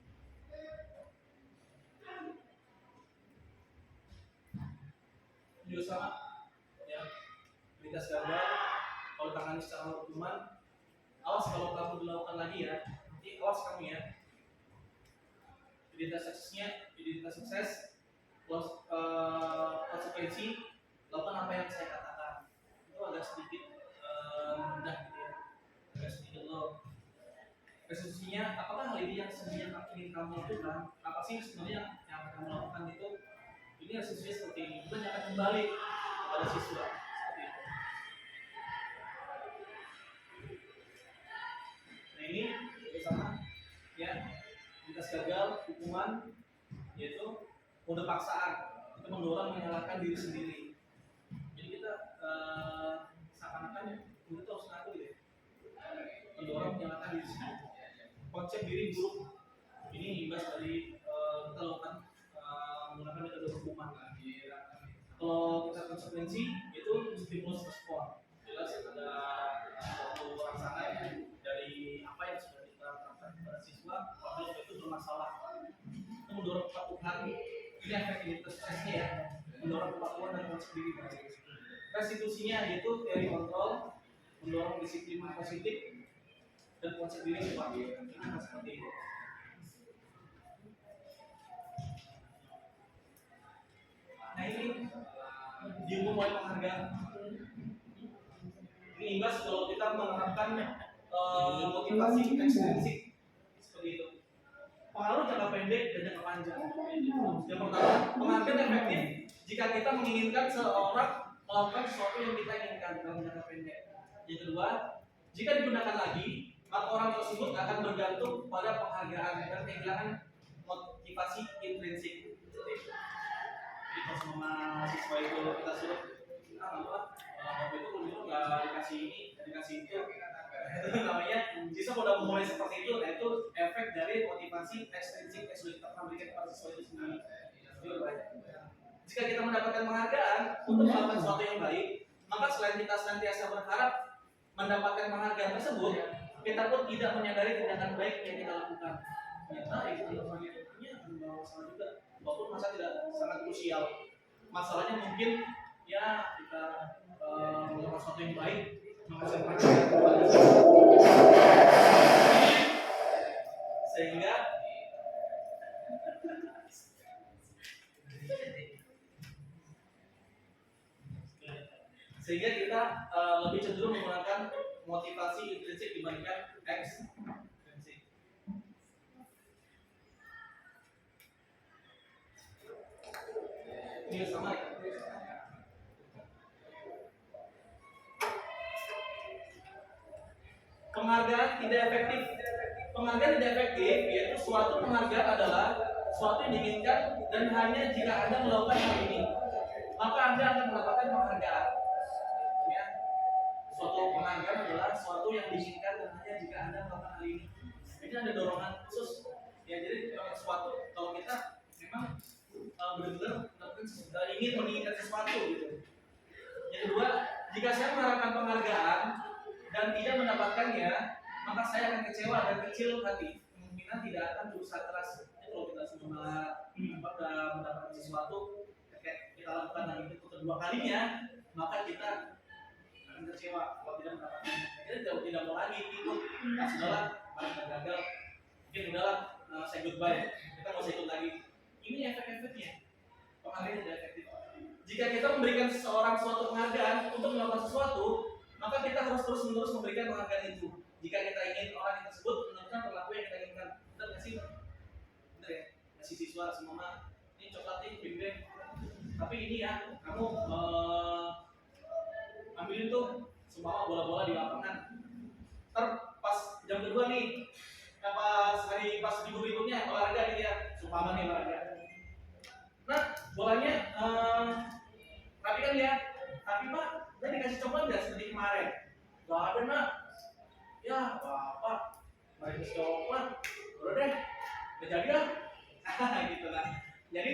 Juga sama, ya. Identitas gagal kalau tangani secara hukuman, awas kalau kamu dilakukan lagi ya. Nanti awas kamu ya. Identitas sukses, konsekuensi, lakukan apa yang saya katakan. Itu agak sedikit mudah gitu ya, agak sedikit low. Restitusinya, apakah hal ini yang sebenarnya ingin kamu lakukan? Apa sih sebenarnya yang akan kamu lakukan itu? Ini restitusinya seperti ini, bukan akan kembali kepada siswa seperti itu. Nah ini sama ya, identitas gagal, hukuman, yaitu mode paksaan. Itu mendorong menyalahkan diri sendiri. Jadi kita seakan-akan itu harus ngaku gitu ya, mendorong menyalahkan diri sendiri. Konsep diri buruk ini imbas dari kita lakukan menggunakan metode hukuman. Kalau kita konsekuensi itu stimulus respon, jelas ada suatu rangsangan dari apa yang sudah kita lakukan kepada siswa. Kalau itu bermasalah, itu mendorong kepatuhan. Ini efektivitas prosesnya ya, mendorong kepatuhan dan konsep diri baru. Restitusinya yaitu teori kontrol, mendorong disiplin positif dan konsep diri seperti itu. Nah ini dihukum oleh penghargaan. Ini imbas kalau kita menerapkan motivasi ekstrinsik seperti itu. Pengaruh jangka pendek dan jangka panjang. Yang pertama, penghargaan efektif jika kita menginginkan seseorang melakukan sesuatu yang kita inginkan dalam jangka pendek. Yang kedua, jika digunakan lagi, maka orang tersebut akan bergantung pada penghargaan dan kehilangan motivasi intrinsik. Jadi pas mahasiswa itu kita suruh bapak itu dulu nggak dikasih ini, nggak dikasih itu, itu namanya siswa udah mulai seperti itu. Nah itu efek dari motivasi ekstrinsik yang sudah kita pernah berikan kepada siswa itu sendiri. Jika kita mendapatkan penghargaan untuk melakukan sesuatu yang baik, maka selain kita senantiasa berharap mendapatkan penghargaan tersebut, kita pun tidak menyadari tindakan baik yang kita lakukan. Ternyata itu punya masalah juga, walaupun masa tidak sangat krusial. Masalahnya mungkin ya kita melakukan sesuatu yang baik, menghasilkan penghargaan kepada Sehingga kita lebih cenderung menggunakan motivasi intrinsik dibandingkan ekstrinsik. Ini sama ya. Penghargaan tidak efektif. Penghargaan tidak efektif yaitu suatu penghargaan adalah suatu yang diinginkan dan hanya jika Anda melakukan hal ini, maka Anda akan mendapatkan penghargaan. Ya. Suatu penghargaan adalah suatu yang diinginkan dan hanya jika Anda melakukan hal ini. Ini ada dorongan khusus. Ya, jadi suatu kalau kita memang benar-benar ingin menginginkan sesuatu gitu. Yang kedua, jika saya mengharapkan penghargaan dan tidak mendapatkannya, maka saya akan kecewa dan kecil hati. Kemungkinan tidak akan berusaha keras. Jadi kalau kita sudah mendapatkan sesuatu, kita lakukan hal itu kedua kalinya, maka kita akan kecewa kalau tidak mendapatkannya. Kita tidak mau lagi ikut. Nah, sudahlah, kita gagal. Mungkin udahlah, say goodbye. Kita mau ikut lagi. Ini efek-efeknya. Penghargaan tidak efektif. Jika kita memberikan seseorang suatu penghargaan untuk melakukan sesuatu, maka kita harus terus-menerus memberikan penghargaan itu. Jika kita ingin orang tersebut menunjukkan perilaku yang kita inginkan, benar nggak sih? Benar ya? Kasih siswa semua, ini coklat ini bim-bim. Tapi ini ya, kamu ambilin tuh semua bola-bola di lapangan. Ntar pas jam kedua nih, pas minggu berikutnya olahraga gitu ya, sumpah nih olahraga. Nah, bolanya rapikan ya. Tapi Pak, saya dikasih coklat nggak seperti kemarin? Gak ada nak. Ya, apa? Mari kasih coklat. Udah deh, udah jadi lah. Gitu lah. Jadi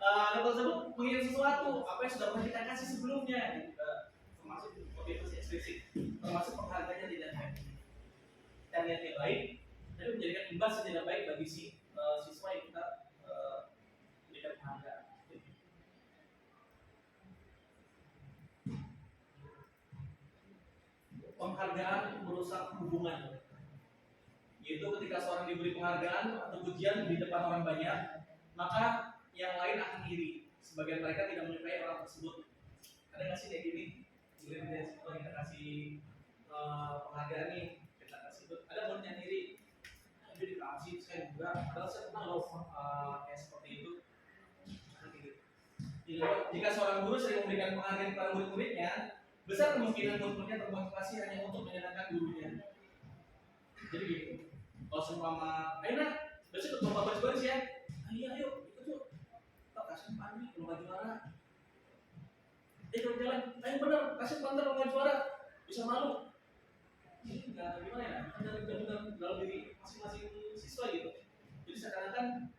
anak tersebut mengingat sesuatu apa yang sudah pernah kita kasih sebelumnya. Termasuk motivasi eksplisit, termasuk penghargaannya tidak baik. Kita lihat yang baik, tapi menjadikan imbas yang tidak baik bagi siswa yang kita berikan penghargaan. Penghargaan merusak hubungan, yaitu ketika seorang diberi penghargaan atau pujian di depan orang banyak, maka yang lain akan iri. Sebagian mereka tidak menyukai orang tersebut. Ada nggak sih kayak gini? Kalau kita kasih penghargaan nih, kita kasih ada murid yang iri. Dia dikasih, saya juga. Padahal saya pernah loh kayak seperti itu. Jika seorang guru sering memberikan penghargaan kepada murid-muridnya, besar kemungkinan murid-muridnya termotivasi hanya untuk menyenangkan gurunya. Jadi gitu. Kalau seumpama, ayo nak, besok ikut lomba baris ya. Ayo, ikut yuk. Tak kasih pandi, lomba juara. Jalan, ayo benar, kasih pantar lomba juara. Bisa malu. Ini nggak gimana ya? Benar dalam diri masing-masing siswa gitu. Jadi seakan-akan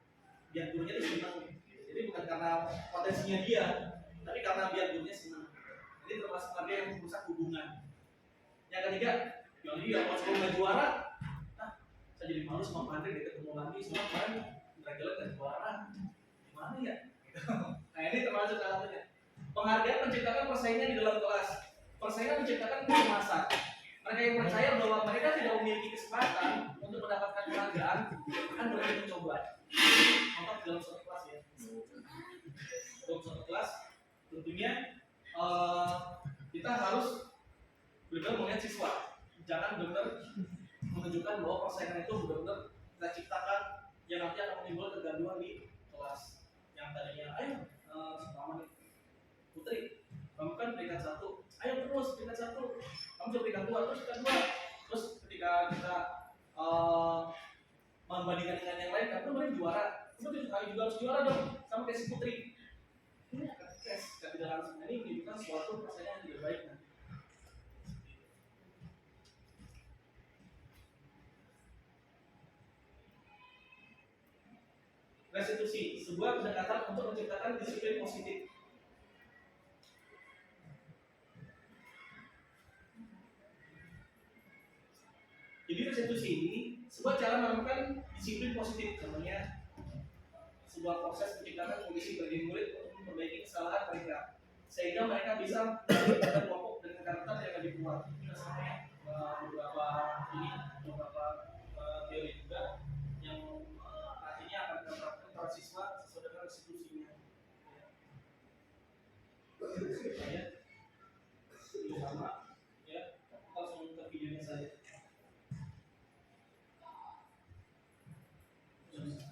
biar gurunya itu senang. Jadi bukan karena potensinya dia, tapi karena biar gurunya senang. Jadi termasuk ada yang merusak hubungan. Yang ketiga, yang dia pas lomba juara, saya jadi malu sama Pak Andre, dia ketemu lagi sama kemarin Dragila dan juara. Gimana ya? Gitu. Nah ini termasuk salah satunya. Penghargaan menciptakan persaingan di dalam kelas. Persaingan menciptakan kecemasan. Mereka yang percaya bahwa mereka tidak memiliki kesempatan untuk mendapatkan penghargaan akan berani mencoba. Contoh dalam suatu kelas ya. Dalam suatu kelas, tentunya kita harus benar-benar melihat siswa. Jangan benar menunjukkan bahwa persaingan itu benar-benar kita ciptakan yang nanti akan menimbulkan kegaduhan di kelas. Yang tadinya, ayo selama nih Putri, kamu kan peringkat 1, ayo terus peringkat 1, kamu coba peringkat 2, terus peringkat 2. Terus ketika kita membandingkan dengan yang lain, kamu boleh juara, kamu juga harus juara dong, sama kayak si Putri. Ini akan tes, tidak langsung ini menunjukkan suatu persaingan yang tidak baik nanti. Restitusi, sebuah pendekatan untuk menciptakan disiplin positif. Jadi restitusi ini sebuah cara menemukan disiplin positif, namanya sebuah proses menciptakan kondisi bagi murid untuk memperbaiki kesalahan mereka, sehingga mereka bisa menciptakan kelompok dengan karakter yang lebih kuat. Kita semuanya beberapa teori juga yang artinya akan diterapkan para siswa sesuai dengan restitusinya.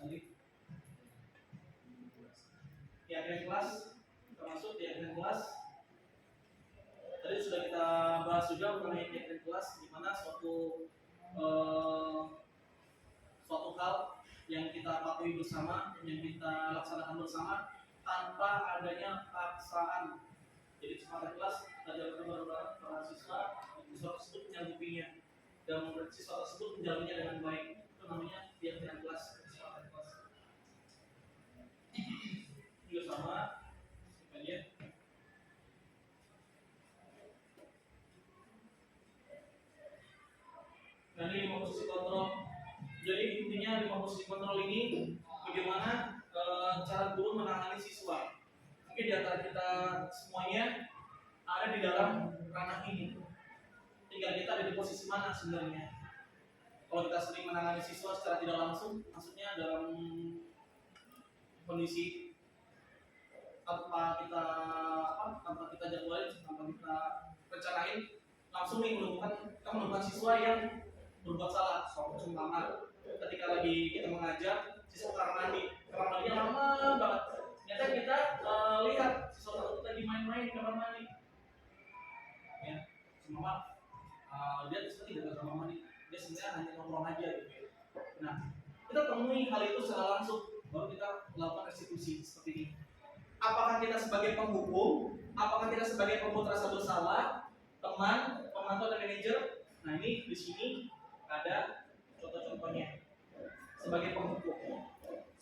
sekali. Di akhir kelas, termasuk di akhir kelas, tadi sudah kita bahas juga mengenai di akhir kelas, di mana suatu hal yang kita patuhi bersama, yang kita laksanakan bersama tanpa adanya paksaan. Jadi sepanjang kelas belajar bareng-bareng para siswa tersebut menyanggupinya dan siswa tersebut menjalannya dengan baik. Itu namanya kegiatan kelas, sepanjang kelas. Juga sama, sebenarnya. Nah, ini 5 posisi kontrol. Jadi intinya 5 posisi kontrol ini bagaimana cara guru menangani siswa. Mungkin di antara kita semuanya ada di dalam ranah ini. Tinggal kita ada di posisi mana sebenarnya. Kalau kita sering menangani siswa secara tidak langsung, maksudnya dalam kondisi tanpa kita jadwalin, tanpa kita rencanain, langsung nih menemukan siswa yang berbuat salah. Contohnya ketika lagi kita mengajar, siswa kamar mandinya lama banget. Ternyata kita lihat siswa tersebut lagi main-main di kamar mandi. Ya, semua dia tidak ke kamar mandi, dia sebenarnya hanya nongkrong aja gitu ya. Nah, kita temui hal itu secara langsung, baru kita melakukan restitusi seperti ini. Apakah kita sebagai penghukum, apakah kita sebagai pembuat rasa bersalah, teman, pemantau dan manajer? Nah, ini di sini ada contoh-contohnya. Sebagai penghukum,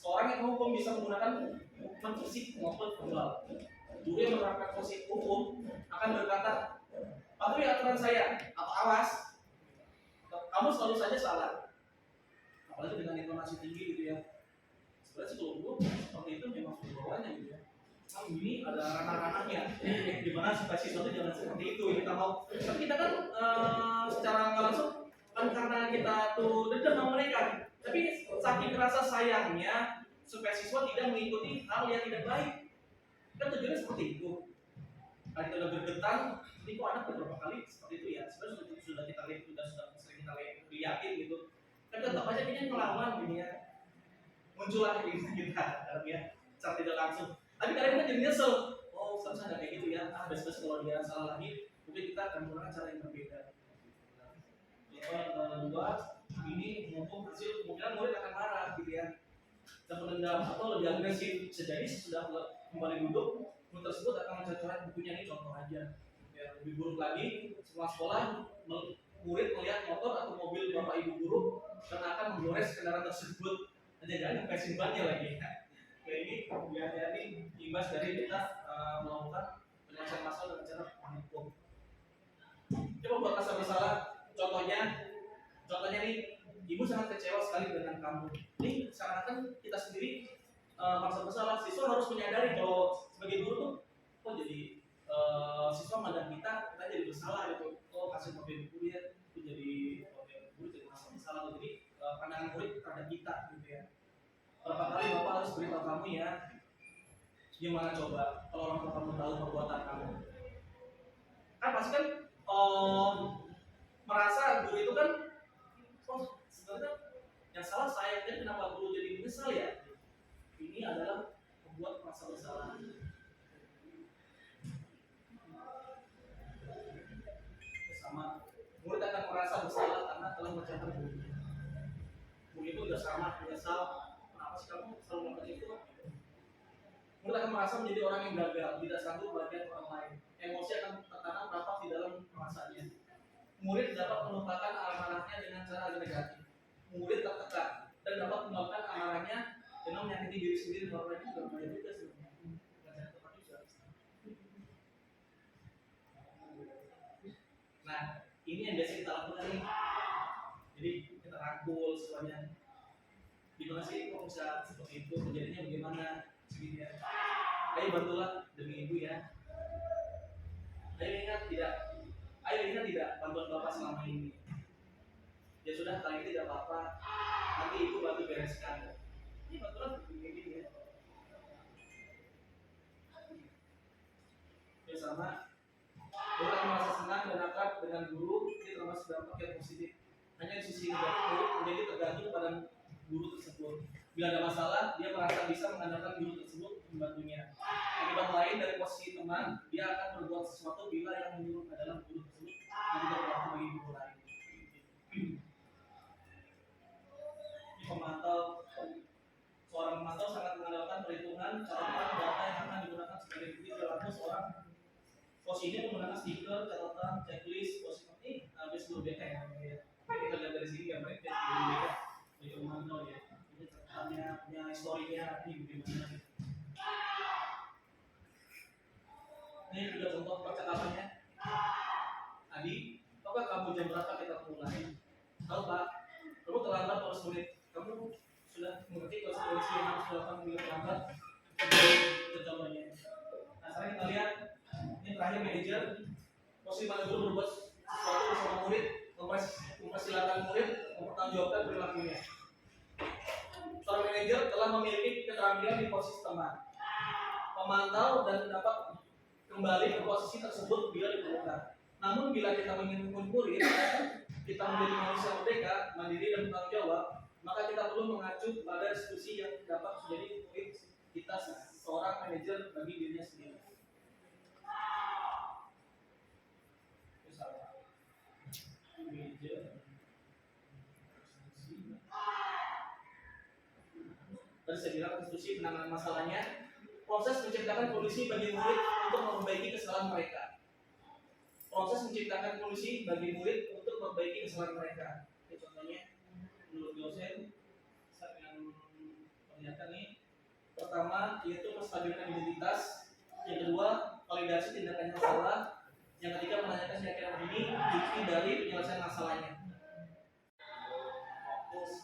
seorang yang menghukum bisa menggunakan hukuman fisik maupun verbal. Guru yang menerapkan posisi hukum akan berkata, patuhi aturan saya atau awas, kamu selalu saja salah. Apalagi dengan intonasi tinggi gitu ya. Sebenarnya sih kalau guru seperti itu memang sudah bawahnya gitu ya. Nah, ini ada ranah-ranahnya, di mana supaya siswa itu jangan seperti itu yang kita mau. Tapi kita kan secara nggak langsung kan karena kita tuh dendam sama mereka. Tapi saking rasa sayangnya supaya siswa tidak mengikuti hal yang tidak baik. Kan tujuannya seperti itu. Kalau kita udah bergetan, ini kok anak beberapa kali seperti itu ya. Sebenarnya sudah kita lihat, sudah sering kita lihatin gitu. Kan tetap aja kayaknya melawan ini ya. Muncullah di kita, ya, secara tidak langsung. Tapi kadang kita jadi nyesel. Oh, seharusnya nggak kayak gitu ya. Besok kalau dia salah lagi, mungkin kita akan menggunakan cara yang berbeda. Yang kedua, ini mumpung hasil kemungkinan murid akan marah gitu ya, dan menendam atau lebih agresif. Bisa jadi sudah kembali duduk, murid tersebut akan mencoret bukunya. Ini contoh aja. Ya, lebih buruk lagi, semua sekolah murid melihat motor atau mobil bapak ibu guru dan akan menggores kendaraan tersebut. Jangan kasih bannya lagi. Kayak ini hati-hati imbas dari kita melakukan penyelesaian masalah dengan cara menghukum. Coba buat rasa bersalah. Contohnya nih, ibu sangat kecewa sekali dengan kamu. Ini seakan-akan kita sendiri merasa bersalah. Siswa harus menyadari kalau sebagai guru tuh, kok jadi siswa mandang kita jadi bersalah gitu. Oh, hasil mobil guru ya, itu jadi guru jadi merasa bersalah. Jadi pandangan murid terhadap kita gitu ya. Berapa kali bapak harus beritahu kamu ya, gimana coba kalau orang tua kamu tahu perbuatan kamu? Kan pasti kan merasa guru itu kan, oh sebenarnya yang salah saya, kan kenapa guru jadi menyesal ya? Ini adalah membuat merasa bersalah. Sama, murid akan merasa bersalah karena telah mencatat guru. Guru itu udah sama menyesal, kenapa sih kamu selalu melakukan itu? Murid akan merasa menjadi orang yang gagal, tidak sanggup bagian orang lain. Emosi akan tertanam rapat di dalam perasaannya. Murid dapat melupakan amarahnya dengan cara negatif. Murid tertekan dan dapat melupakan amarahnya dengan menyakiti diri sendiri. Bahwa ini juga banyak juga sebenarnya. Nah, ini yang biasa kita lakukan nih. Jadi kita rangkul semuanya. Gimana sih kok bisa seperti itu? Kejadiannya bagaimana? Segini ya. Ayo bantulah demi ibu ya. Ayo ingat tidak bantuan bapak selama ini. Ya sudah, kali ini tidak apa-apa. Nanti ibu bantu bereskan. Ini bantuan begini ya. Ya sama. Orang merasa senang dan akrab dengan guru, ini termasuk dampak yang positif. Hanya di sisi negatif, murid menjadi tergantung pada guru tersebut. Bila ada masalah, dia merasa bisa mengandalkan guru tersebut membantunya. Akibat lain dari posisi teman, dia akan berbuat sesuatu bila yang menyuruh adalah guru tersebut yang tidak berlaku bagi guru lain. Ini pemantau, seorang pemantau sangat mengandalkan perhitungan catatan data yang akan digunakan sebagai bukti perilaku seorang. Pos ini menggunakan stiker, catatan, checklist, pos ini habis dulu BK ya. Kita lihat dari sini gambarnya BK dari pemantau ya. Ini catatannya, punya historinya, ini bagaimana. Ini juga contoh percakapannya. Adi, tahukah kamu jam berapa kita mulai? Tahu Pak, kamu terlambat harus menit. Kamu sudah mengerti konsekuensi yang harus dilakukan bila terlambat? Itu contohnya. Nah sekarang kita lihat, ini terakhir manajer. Posisi mana guru berbuat sesuatu bersama murid, mempersilahkan murid mempertanggungjawabkan perilakunya. Seorang manajer telah memiliki keterampilan di posisi teman, pemantau dan dapat kembali ke posisi tersebut bila diperlukan. Namun bila kita menginginkan murid, kita menjadi manusia merdeka, mandiri dan bertanggung jawab, maka kita perlu mengacu pada institusi yang dapat menjadi murid kita seorang manajer bagi dirinya sendiri. Tadi saya bilang institusi penanganan masalahnya, proses menciptakan kondisi bagi murid untuk memperbaiki kesalahan mereka. Proses menciptakan kondisi bagi murid untuk memperbaiki kesalahan mereka. Ini contohnya menurut dosen yang ternyata nih, pertama yaitu menstabilkan identitas, yang kedua validasi tindakan yang salah, yang ketiga menanyakan kira-kira ini bukti dari penyelesaian masalahnya.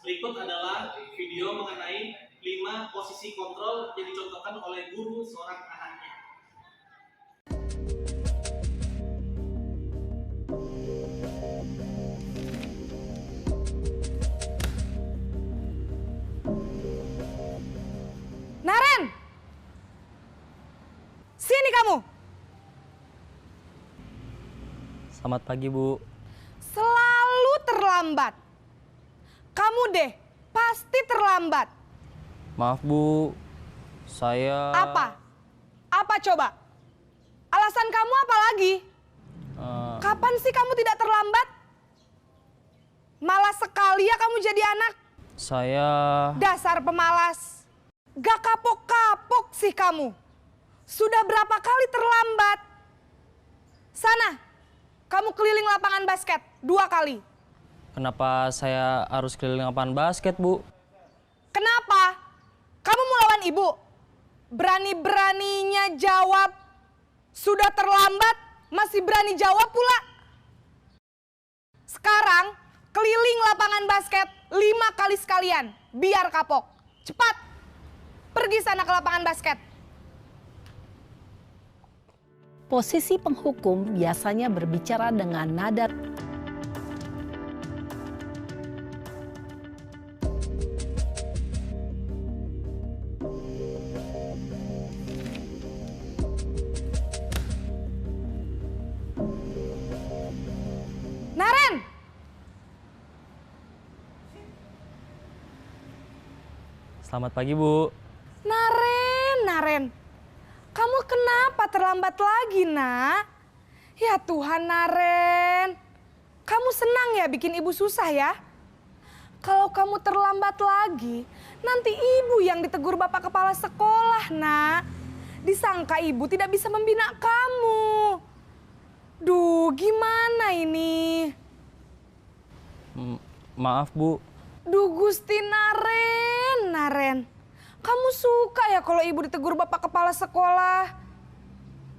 Berikut adalah video mengenai 5 posisi kontrol yang dicontohkan oleh guru seorang anaknya. Naren! Sini kamu! Selamat pagi, Bu. Selalu terlambat. Kamu deh, pasti terlambat. Maaf, Bu. Saya... Apa? Apa coba? Alasan kamu apa lagi? Kapan sih kamu tidak terlambat? Malas sekali ya kamu jadi anak. Saya... Dasar pemalas. Gak kapok-kapok sih kamu. Sudah berapa kali terlambat? Sana, kamu keliling lapangan basket 2 kali. Kenapa saya harus keliling lapangan basket, Bu? Kenapa? Kamu mau lawan ibu? Berani-beraninya jawab. Sudah terlambat, masih berani jawab pula. Sekarang, keliling lapangan basket 5 kali sekalian. Biar kapok. Cepat, pergi sana ke lapangan basket. Posisi penghukum biasanya berbicara dengan nada Naren! Selamat pagi, Bu. Naren. Kamu kenapa terlambat lagi, Nak? Ya Tuhan, Naren. Kamu senang ya bikin ibu susah ya? Kalau kamu terlambat lagi, nanti ibu yang ditegur bapak kepala sekolah, Nak. Disangka ibu tidak bisa membina kamu. Duh, gimana ini? Maaf, Bu. Duh, Gusti Naren. Kamu suka ya kalau ibu ditegur bapak kepala sekolah?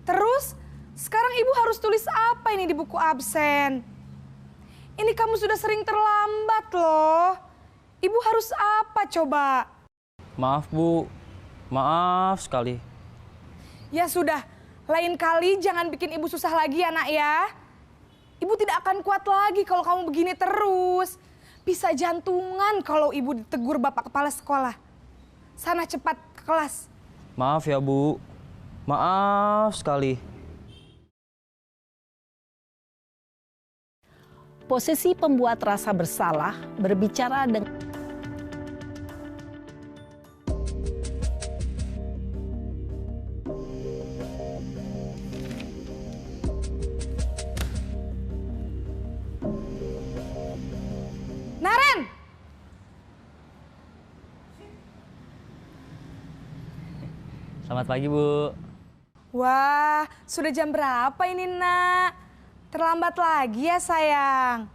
Terus, sekarang ibu harus tulis apa ini di buku absen? Ini kamu sudah sering terlambat loh. Ibu harus apa coba? Maaf, Bu. Maaf sekali. Ya sudah, lain kali jangan bikin ibu susah lagi ya, Nak ya. Ibu tidak akan kuat lagi kalau kamu begini terus. Bisa jantungan kalau ibu ditegur bapak kepala sekolah. Sana cepat ke kelas. Maaf ya, Bu. Maaf sekali. posisi pembuat rasa bersalah berbicara dengan Selamat pagi, Bu. Wah, sudah jam berapa ini, Nak? Terlambat lagi ya, sayang.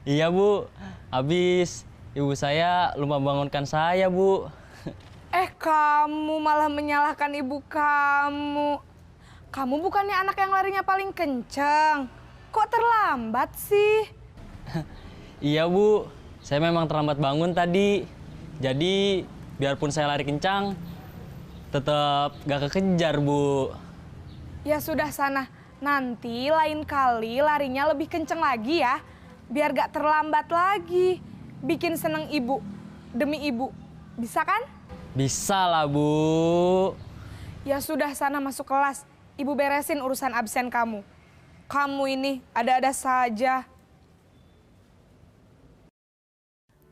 Iya, Bu. Habis ibu saya lupa bangunkan saya, Bu. Kamu malah menyalahkan ibu kamu. Kamu bukannya anak yang larinya paling kenceng. Kok terlambat sih? Iya, Bu. Saya memang terlambat bangun tadi. Jadi, biarpun saya lari kencang, tetap gak kekejar, Bu. Ya sudah sana. Nanti lain kali larinya lebih kenceng lagi ya. Biar gak terlambat lagi. Bikin seneng ibu. Demi ibu. Bisa kan? Bisa lah, Bu. Ya sudah sana masuk kelas. Ibu beresin urusan absen kamu. Kamu ini ada-ada saja.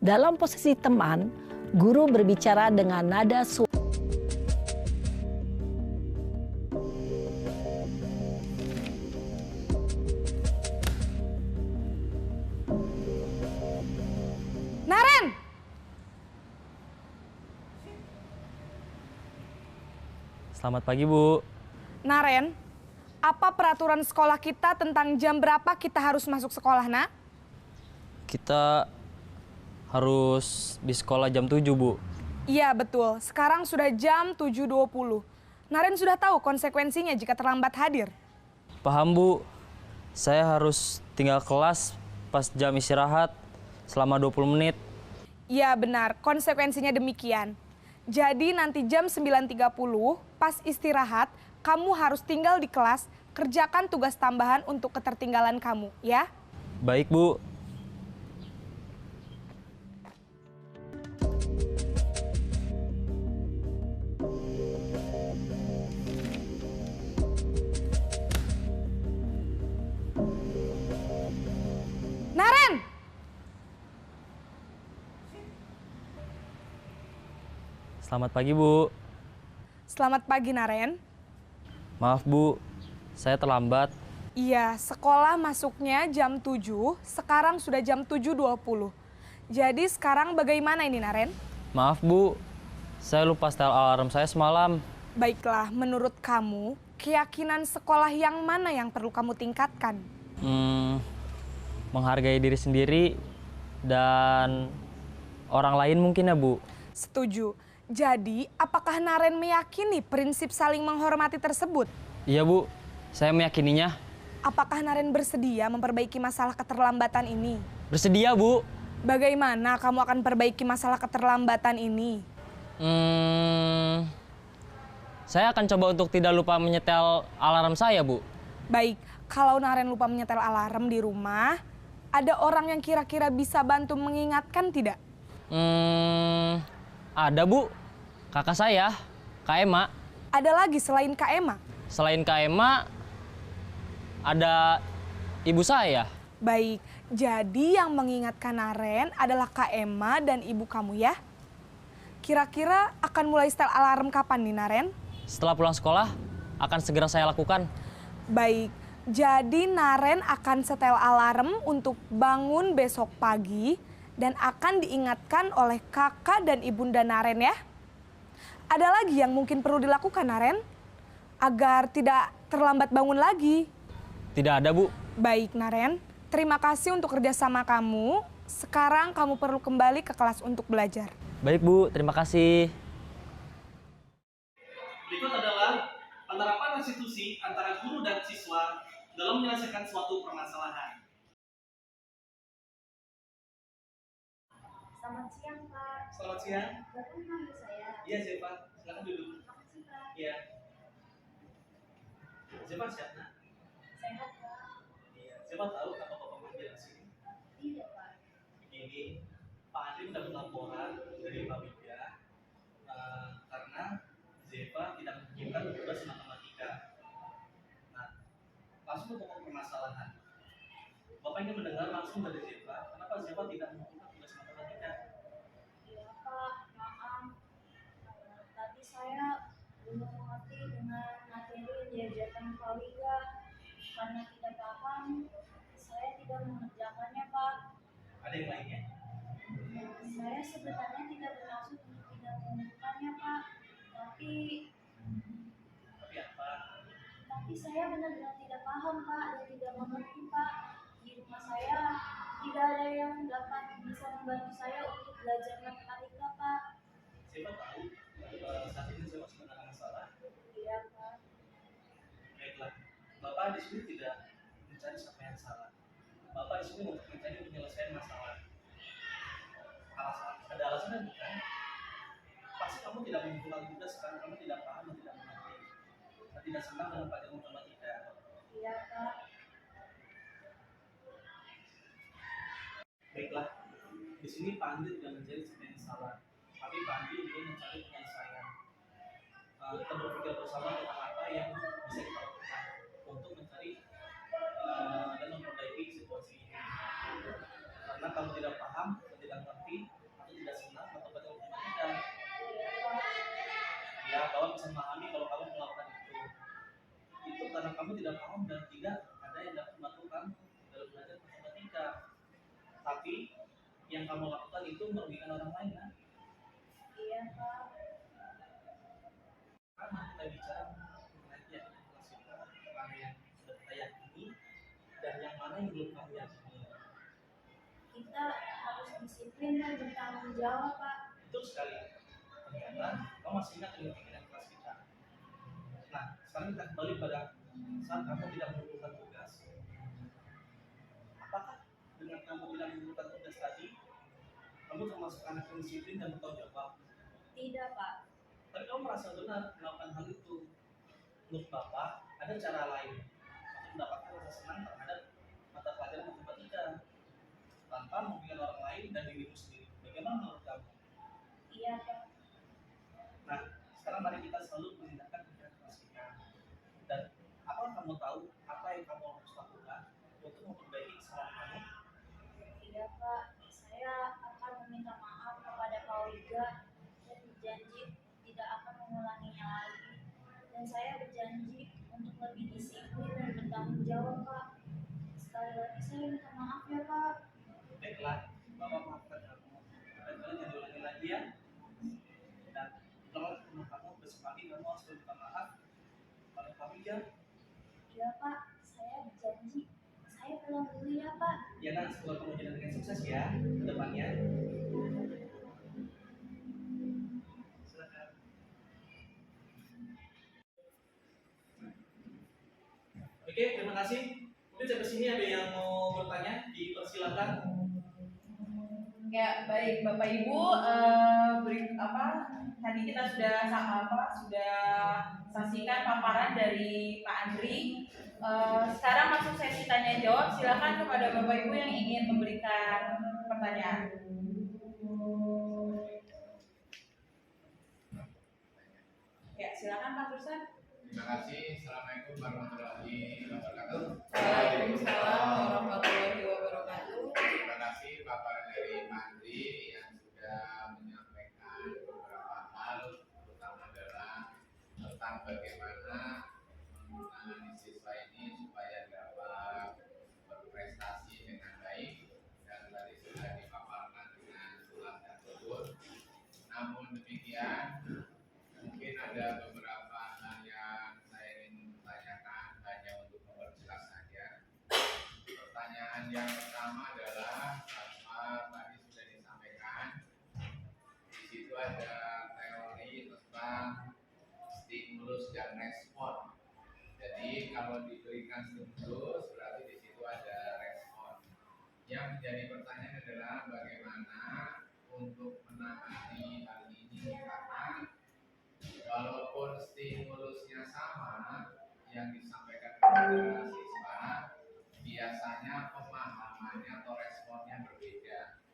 Dalam posisi teman, guru berbicara dengan nada Naren! Selamat pagi, Bu. Naren, apa peraturan sekolah kita tentang jam berapa kita harus masuk sekolah, Nak? Kita harus di sekolah jam 7, Bu. Iya, betul. Sekarang sudah jam 7.20. Naren sudah tahu konsekuensinya jika terlambat hadir. Paham, Bu. Saya harus tinggal kelas pas jam istirahat selama 20 menit. Iya, benar. Konsekuensinya demikian. Jadi nanti jam 9.30 pas istirahat, kamu harus tinggal di kelas, kerjakan tugas tambahan untuk ketertinggalan kamu, ya? Baik, Bu. Naren! Selamat pagi, Bu. Selamat pagi, Naren. Maaf, Bu. Saya terlambat. Iya, sekolah masuknya jam 7, sekarang sudah jam 7.20. Jadi sekarang bagaimana ini, Naren? Maaf, Bu. Saya lupa setel alarm saya semalam. Baiklah, menurut kamu, keyakinan sekolah yang mana yang perlu kamu tingkatkan? Menghargai diri sendiri dan orang lain mungkin ya, Bu. Setuju. Jadi, apakah Naren meyakini prinsip saling menghormati tersebut? Iya, Bu. Saya meyakininya. Apakah Naren bersedia memperbaiki masalah keterlambatan ini? Bersedia, Bu. Bagaimana kamu akan perbaiki masalah keterlambatan ini? Saya akan coba untuk tidak lupa menyetel alarm saya, Bu. Baik, kalau Naren lupa menyetel alarm di rumah, ada orang yang kira-kira bisa bantu mengingatkan tidak? Ada, Bu. Kakak saya, Kak Ema. Ada lagi selain Kak Ema? Selain Kak Ema, ada ibu saya. Baik, jadi yang mengingatkan Naren adalah Kak Ema dan ibu kamu ya? Kira-kira akan mulai setel alarm kapan nih, Naren? Setelah pulang sekolah, akan segera saya lakukan. Baik, jadi Naren akan setel alarm untuk bangun besok pagi dan akan diingatkan oleh kakak dan ibunda Naren ya. Ada lagi yang mungkin perlu dilakukan, Naren? Agar tidak terlambat bangun lagi. Tidak ada, Bu. Baik, Naren. Terima kasih untuk kerjasama kamu. Sekarang kamu perlu kembali ke kelas untuk belajar. Baik, Bu. Terima kasih. Berikut adalah penerapan restitusi antara guru dan siswa dalam menyelesaikan suatu permasalahan. Selamat siang, Pak. Selamat siang. Bapak memanggil saya. Iya, Zepa. Silakan duduk. Makasih, Pak. Iya. Zepa siapa? Sehat, Pak. Iya. Zepa tahu apa Bapak manggil di sini? Tidak, Pak. Begini, Pak Andri mendapat laporan dari Pak Widya karena Zepa tidak menunjukkan tugas matematika. Nah, langsung ke pokok permasalahan. Bapak ingin mendengar langsung dari Zepa, kenapa Zepa tidak menunjukkan tugas matematika? Iya, Pak. Maaf. Tadi saya belum mengerti dengan materi yang diajarkan Pak Wika. Karena tidak paham, saya tidak mengerjakannya, Pak. Ada yang lainnya? Saya sebenarnya tidak bermaksud untuk tidak menunjukkannya, Pak. Tapi belajar matematika, Pak. Siapa tahu saat ini saya masih ada masalah. Iya, Pak. Baiklah, Bapak di sini tidak mencari siapa yang salah. Bapak di sini untuk mencari penyelesaian masalah. Ada alasannya bukan? Pasti kamu tidak mengumpulkan tugas karena kamu tidak paham dan tidak mengerti. Dan tidak senang dengan pelajaran matematika. Iya, Pak. Baiklah, di sini Pak Andi tidak mencari siapa yang salah, tapi Pak Andi ingin mencari penyelesaian. Kita berpikir bersama tentang apa yang bisa kita lakukan untuk mencari dan memperbaiki situasi ini. Karena kamu tidak paham, atau tidak mengerti, atau tidak senang atau pelajaran matematika. Ya, Bapak bisa memahami kalau kamu melakukan itu. Itu karena kamu tidak paham dan tidak ada yang dapat melakukan dalam belajar matematika. Tapi yang kamu lakukan itu merugikan orang lain, kan? Iya, Pak. Karena kita bicara mengenai keyakinan kelas kita, mana yang sudah kita yakini dan yang mana yang belum kamu yakini. Kita harus disiplin dan bertanggung jawab, Pak. Betul sekali. Ternyata kamu masih ingat dengan keyakinan kelas kita. Nah, sekarang kita kembali pada saat kamu tidak mengumpulkan tugas. Apakah dengan kamu tidak mengumpulkan tugas tadi, kamu termasuk anak yang disiplin dan bertanggung jawab? Tidak, Pak. Tapi kamu merasa benar melakukan hal itu. Menurut Bapak, ada cara lain untuk mendapatkan rasa senang terhadap mata pelajaran matematika tanpa merugikan orang lain dan dirimu sendiri. Bagaimana menurut kamu? Iya, Pak. Nah, sekarang mari kita selalu mengindahkan pikiran kelas kita. Dan apakah kamu tahu apa yang kamu harus lakukan untuk memperbaiki kesalahan kamu? Iya, Pak. Saya akan meminta maaf kepada Pak Wiga dan berjanji tidak akan mengulanginya lagi. Dan saya berjanji untuk lebih disiplin dan bertanggung jawab, Pak. Sekali lagi saya minta maaf ya, Pak. Baiklah, Bapak maafkan kamu. Dan kalian jangan diulangi lagi ya. Dan kalau ketemu kamu besok pagi kamu harus minta maaf pada kami ya. Iya, Pak. Saya berjanji. Saya pulang dulu ya, Pak. Ya kan, semoga kamu jalan dengan sukses ya ke depannya. Silakan. Oke, terima kasih. Mungkin sampai sini ada yang mau bertanya, dipersilakan. Ya, baik Bapak Ibu, tadi kita sudah saksikan paparan dari Pak Andri. Sekarang masuk sesi tanya jawab. Silakan kepada Bapak Ibu yang ingin memberikan pertanyaan. Ya, silakan Pak Tursan. Terima kasih. Assalamualaikum warahmatullahi wabarakatuh. Waalaikumsalam warahmatullahi wabarakatuh. Terima kasih paparan dari Pak Andri yang sudah menyampaikan beberapa hal, terutama adalah tentang bagaimana menangani siswa ini supaya dapat berprestasi dengan baik, dan tadi sudah dipaparkan dengan jelas dan betul. Namun demikian, mungkin ada beberapa hal yang saya ingin tanyakan hanya untuk memperjelas saja. Pertanyaan yang pertama adalah bahwa tadi sudah disampaikan di situ ada teori tentang stimulus dan respon. Jadi kalau diberikan stimulus berarti di situ ada respon. Yang menjadi pertanyaan adalah bagaimana untuk menangani hal ini, karena walaupun stimulusnya sama yang disampaikan kepada siswa, biasanya pemahamannya atau responnya berbeda.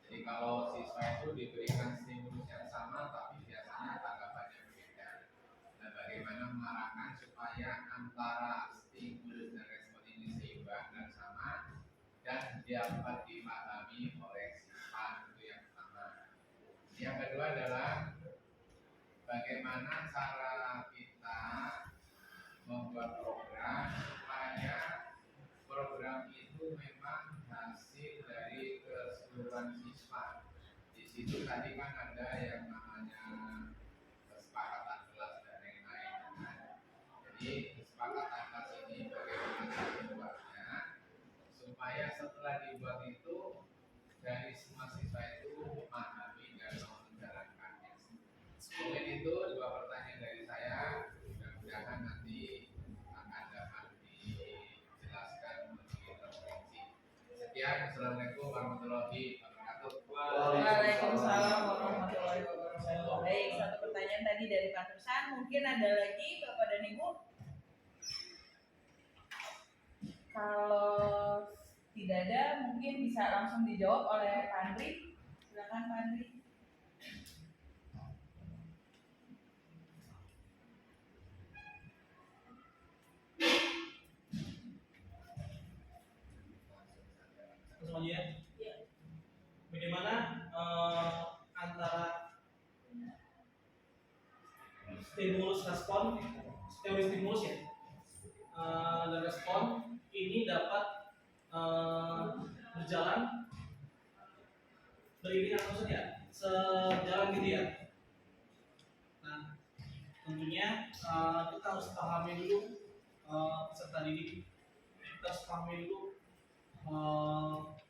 Jadi kalau siswa itu diberikan stimulus yang sama, tapi biasanya tanggapannya berbeda. Nah, bagaimana mengarahkan supaya antara stimulus dan respon ini seimbang dan sama dan dapat dipahami oleh siswa, itu yang pertama. Yang kedua adalah bagaimana cara kita membuat program supaya program itu memang hasil dari keseluruhan siswa. Di situ tadi kan ada yang namanya kesepakatan kelas dan lain-lain. Jadi kesepakatan kelas ini bagaimana cara membuatnya supaya setelah dibuat itu dari semua siswa itu Waalaikumsalam warahmatullahi wabarakatuh. Baik, satu pertanyaan tadi dari Pak Tursan. Mungkin ada lagi Bapak dan Ibu? Kalau tidak ada, mungkin bisa langsung dijawab oleh Pak Andri. Silakan Pak Andri. Langsung aja ya. Ya. Bagaimana antara stimulus respon, teori stimulus ya, dan respon ini dapat berjalan beriringan maksudnya sejalan gitu ya. Nah, tentunya kita harus pahami dulu peserta didik, kita harus pahami dulu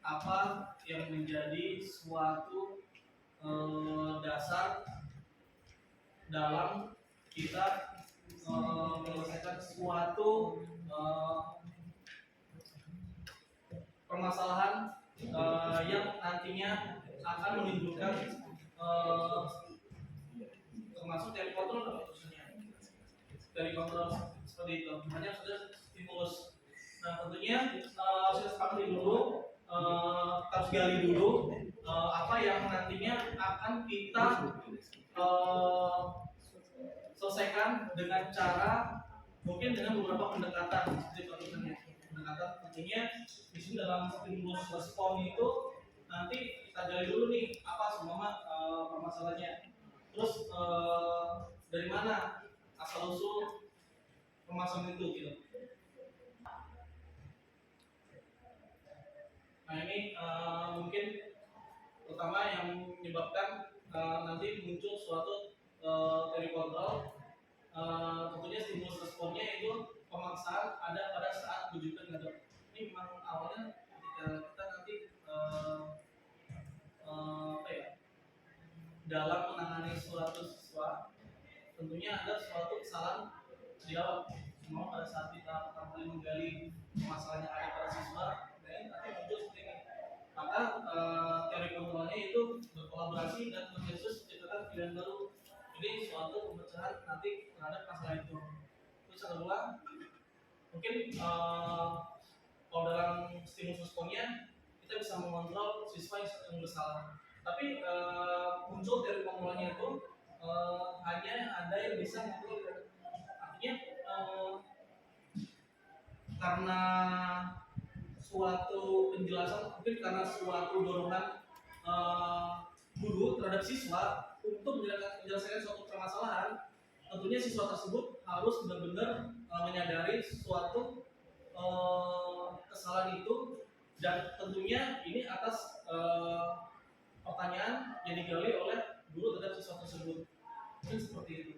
apa yang menjadi suatu dasar dalam kita menyelesaikan suatu permasalahan yang nantinya akan menimbulkan termasuk dari kontrol khususnya dari kontrol seperti itu. Hanya sudah stimulus. Nah tentunya harus sepakati dulu, harus gali dulu apa yang nantinya akan kita selesaikan dengan cara mungkin dengan beberapa pendekatan seperti pendekatan. Tentunya di sini dalam stimulus respon itu nanti kita gali dulu nih apa semua permasalahannya. Terus dari mana asal usul permasalahan itu gitu. Nah ini mungkin pertama yang menyebabkan nanti muncul suatu teori kontrol. Tentunya stimulus responnya itu pemaksaan ada pada saat rujukan ngadep. Ini memang awalnya ketika kita nanti apa ya, dalam menangani suatu siswa, tentunya ada suatu kesalahan di awal. Semua pada saat kita pertama kali menggali masalahnya ada pada siswa, dan nanti muncul seperti ini. Maka teori kontrolnya itu berkolaborasi dan konsensus menciptakan pilihan baru. Jadi suatu pemecahan nanti terhadap masalah itu. Terus yang kedua, mungkin kalau dalam stimulus responnya kita bisa mengontrol siswa yang bersalah. Tapi muncul teori kontrolnya itu hanya ada yang bisa mengontrol. Artinya karena suatu penjelasan, mungkin karena suatu dorongan guru terhadap siswa untuk menjelaskan suatu permasalahan, tentunya siswa tersebut harus benar-benar menyadari suatu kesalahan itu, dan tentunya ini atas pertanyaan yang digali oleh guru terhadap siswa tersebut. Mungkin seperti itu.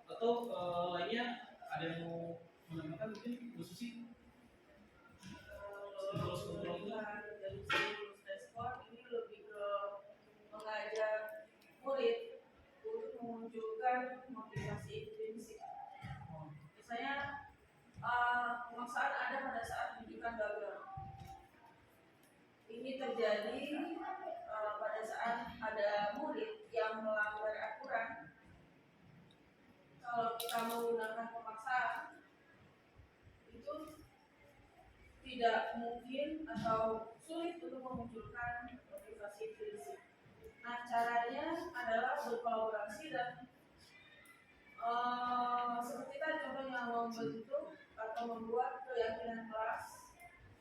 Atau lainnya ada yang mau menambahkan mungkin Bu Susi? Stimulus respon ini lebih ke mengajak murid untuk memunculkan motivasi intrinsik. Misalnya pemaksaan ada pada saat rujukan gagal. Ini terjadi pada saat ada murid yang melanggar aturan. Kalau kita menggunakan pemaksaan, itu tidak mungkin atau sulit untuk memunculkan motivasi intrinsik. Nah, caranya adalah berkolaborasi dan seperti tadi contohnya membentuk atau membuat keyakinan kelas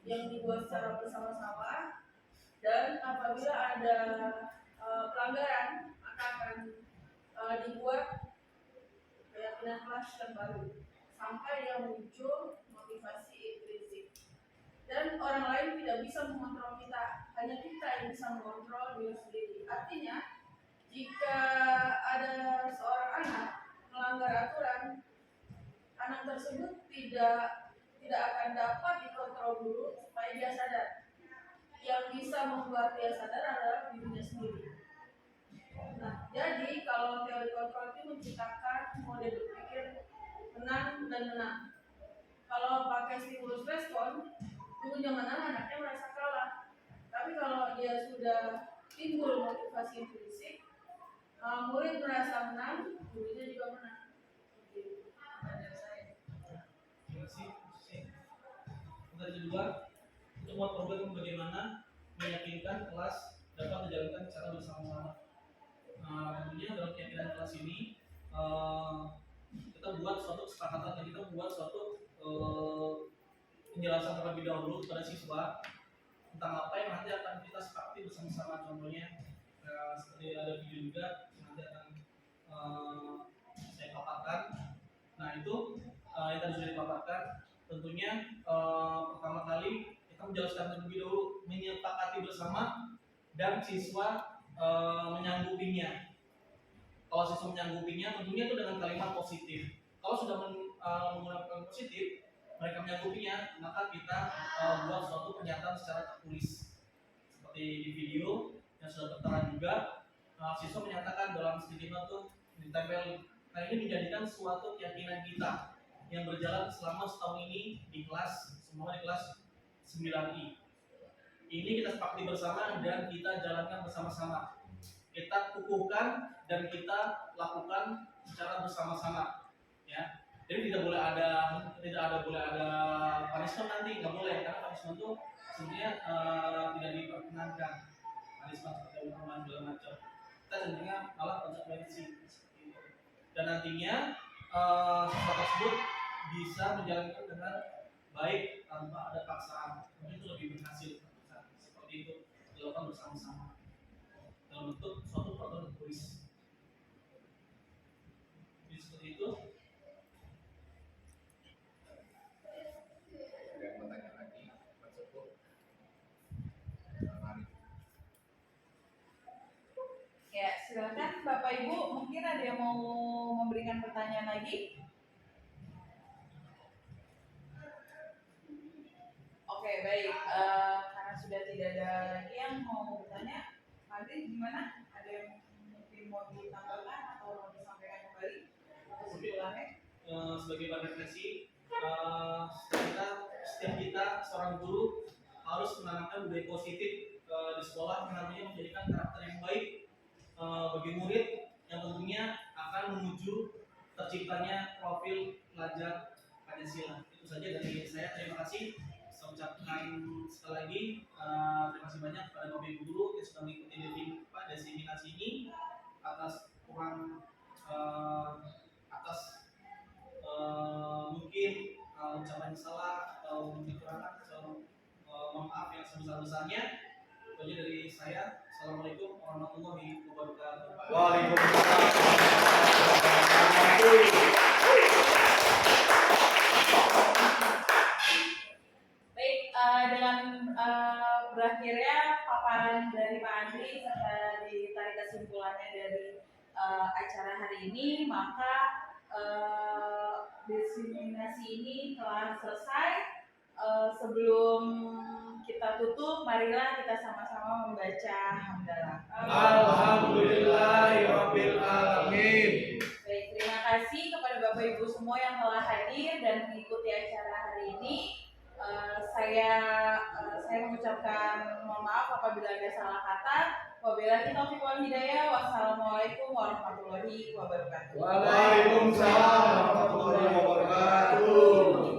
yang dibuat secara bersama-sama, dan apabila ada pelanggaran maka akan dibuat keyakinan kelas yang baru sampai yang muncul motivasi intrinsik. Dan orang lain tidak bisa mengontrol kita, hanya kita yang bisa mengontrol diri sendiri. Artinya, jika ada seorang anak melanggar aturan, anak tersebut tidak akan dapat dikontrol dulu supaya dia sadar. Yang bisa membuat dia sadar adalah dirinya sendiri. Nah, jadi kalau teori kontrol itu menciptakan mode berpikir tenang dan menang. Kalau pakai stimulus respon, gurunya menang, anaknya merasa kalah. Tapi kalau dia sudah timbul motivasi intrinsik, Murid merasa menang, gurunya juga menang. Ajar saya. Terima kasih. Yang kedua, untuk membuat program bagaimana meyakinkan kelas dapat menjalankan secara bersama-sama. Tentunya dalam keyakinan kelas ini kita buat suatu kesepakatan dan kita buat suatu penjelasan terlebih dahulu kepada siswa tentang apa yang nanti akan kita sepakati bersama-sama. Contohnya seperti ada video juga nanti akan saya paparkan. Nah itu yang tadi sudah dipaparkan. Tentunya pertama kali kita menjelaskan terlebih dahulu, menyepakati bersama dan siswa menyanggupinya. Kalau siswa menyanggupinya, tentunya itu dengan kalimat positif. Kalau sudah menggunakan positif, mereka menyanggupinya, maka kita buat suatu pernyataan secara tertulis. Seperti di video yang sudah tertera juga, siswa menyatakan dalam stiker itu ditempel. Nah ini menjadikan suatu keyakinan kita yang berjalan selama setahun ini di kelas, semua di kelas 9I. Ini kita sepakati bersama dan kita jalankan bersama-sama. Kita kukuhkan dan kita lakukan secara bersama-sama. Ya, jadi tidak boleh ada punishment nanti, nggak boleh, karena punishment itu sebenarnya tidak diperkenankan. Punishment seperti hukuman segala macam. Kita tentunya malah konsekuensi. Dan nantinya siswa tersebut bisa menjalankan dengan baik tanpa ada paksaan. Mungkin itu lebih berhasil. Seperti itu dilakukan bersama-sama dalam bentuk suatu peraturan tertulis. Jadi seperti itu. Ada yang mau tanya lagi? Pak Sepuh? Mari. Ya, silakan Bapak Ibu, mungkin ada yang mau memberikan pertanyaan lagi? Oke, baik. Karena sudah tidak ada lagi yang mau bertanya, Madri gimana? Ada yang mungkin mau ditambahkan atau mau disampaikan kembali? Kesimpulannya? Sebagai bahan refleksi, setiap kita seorang guru harus menanamkan budaya positif di sekolah yang namanya menjadikan karakter yang baik bagi murid yang tentunya akan menuju terciptanya profil pelajar Pancasila. Itu saja dari saya. Terima kasih. Saya ucapkan sekali lagi terima kasih banyak kepada Bapak Ibu guru yang sudah mengikuti diseminasi ini atas mungkin ucapan salah atau kekurangan atau mohon maaf yang sebesar-besarnya. Itu aja dari saya. Assalamualaikum warahmatullahi wabarakatuh. Baik, dengan berakhirnya paparan dari Pak Andri serta ditarik kesimpulannya dari acara hari ini, maka diseminasi ini telah selesai. Sebelum kita tutup, marilah kita sama-sama membaca hamdalah. Alhamdulillahirabbil alamin. Baik, terima kasih kepada Bapak Ibu semua yang telah hadir dan mengikuti acara hari ini. Saya mengucapkan mohon maaf apabila ada salah kata. Wabillahi taufiq wal hidayah. Wassalamualaikum warahmatullahi wabarakatuh. Waalaikumsalam warahmatullahi wabarakatuh.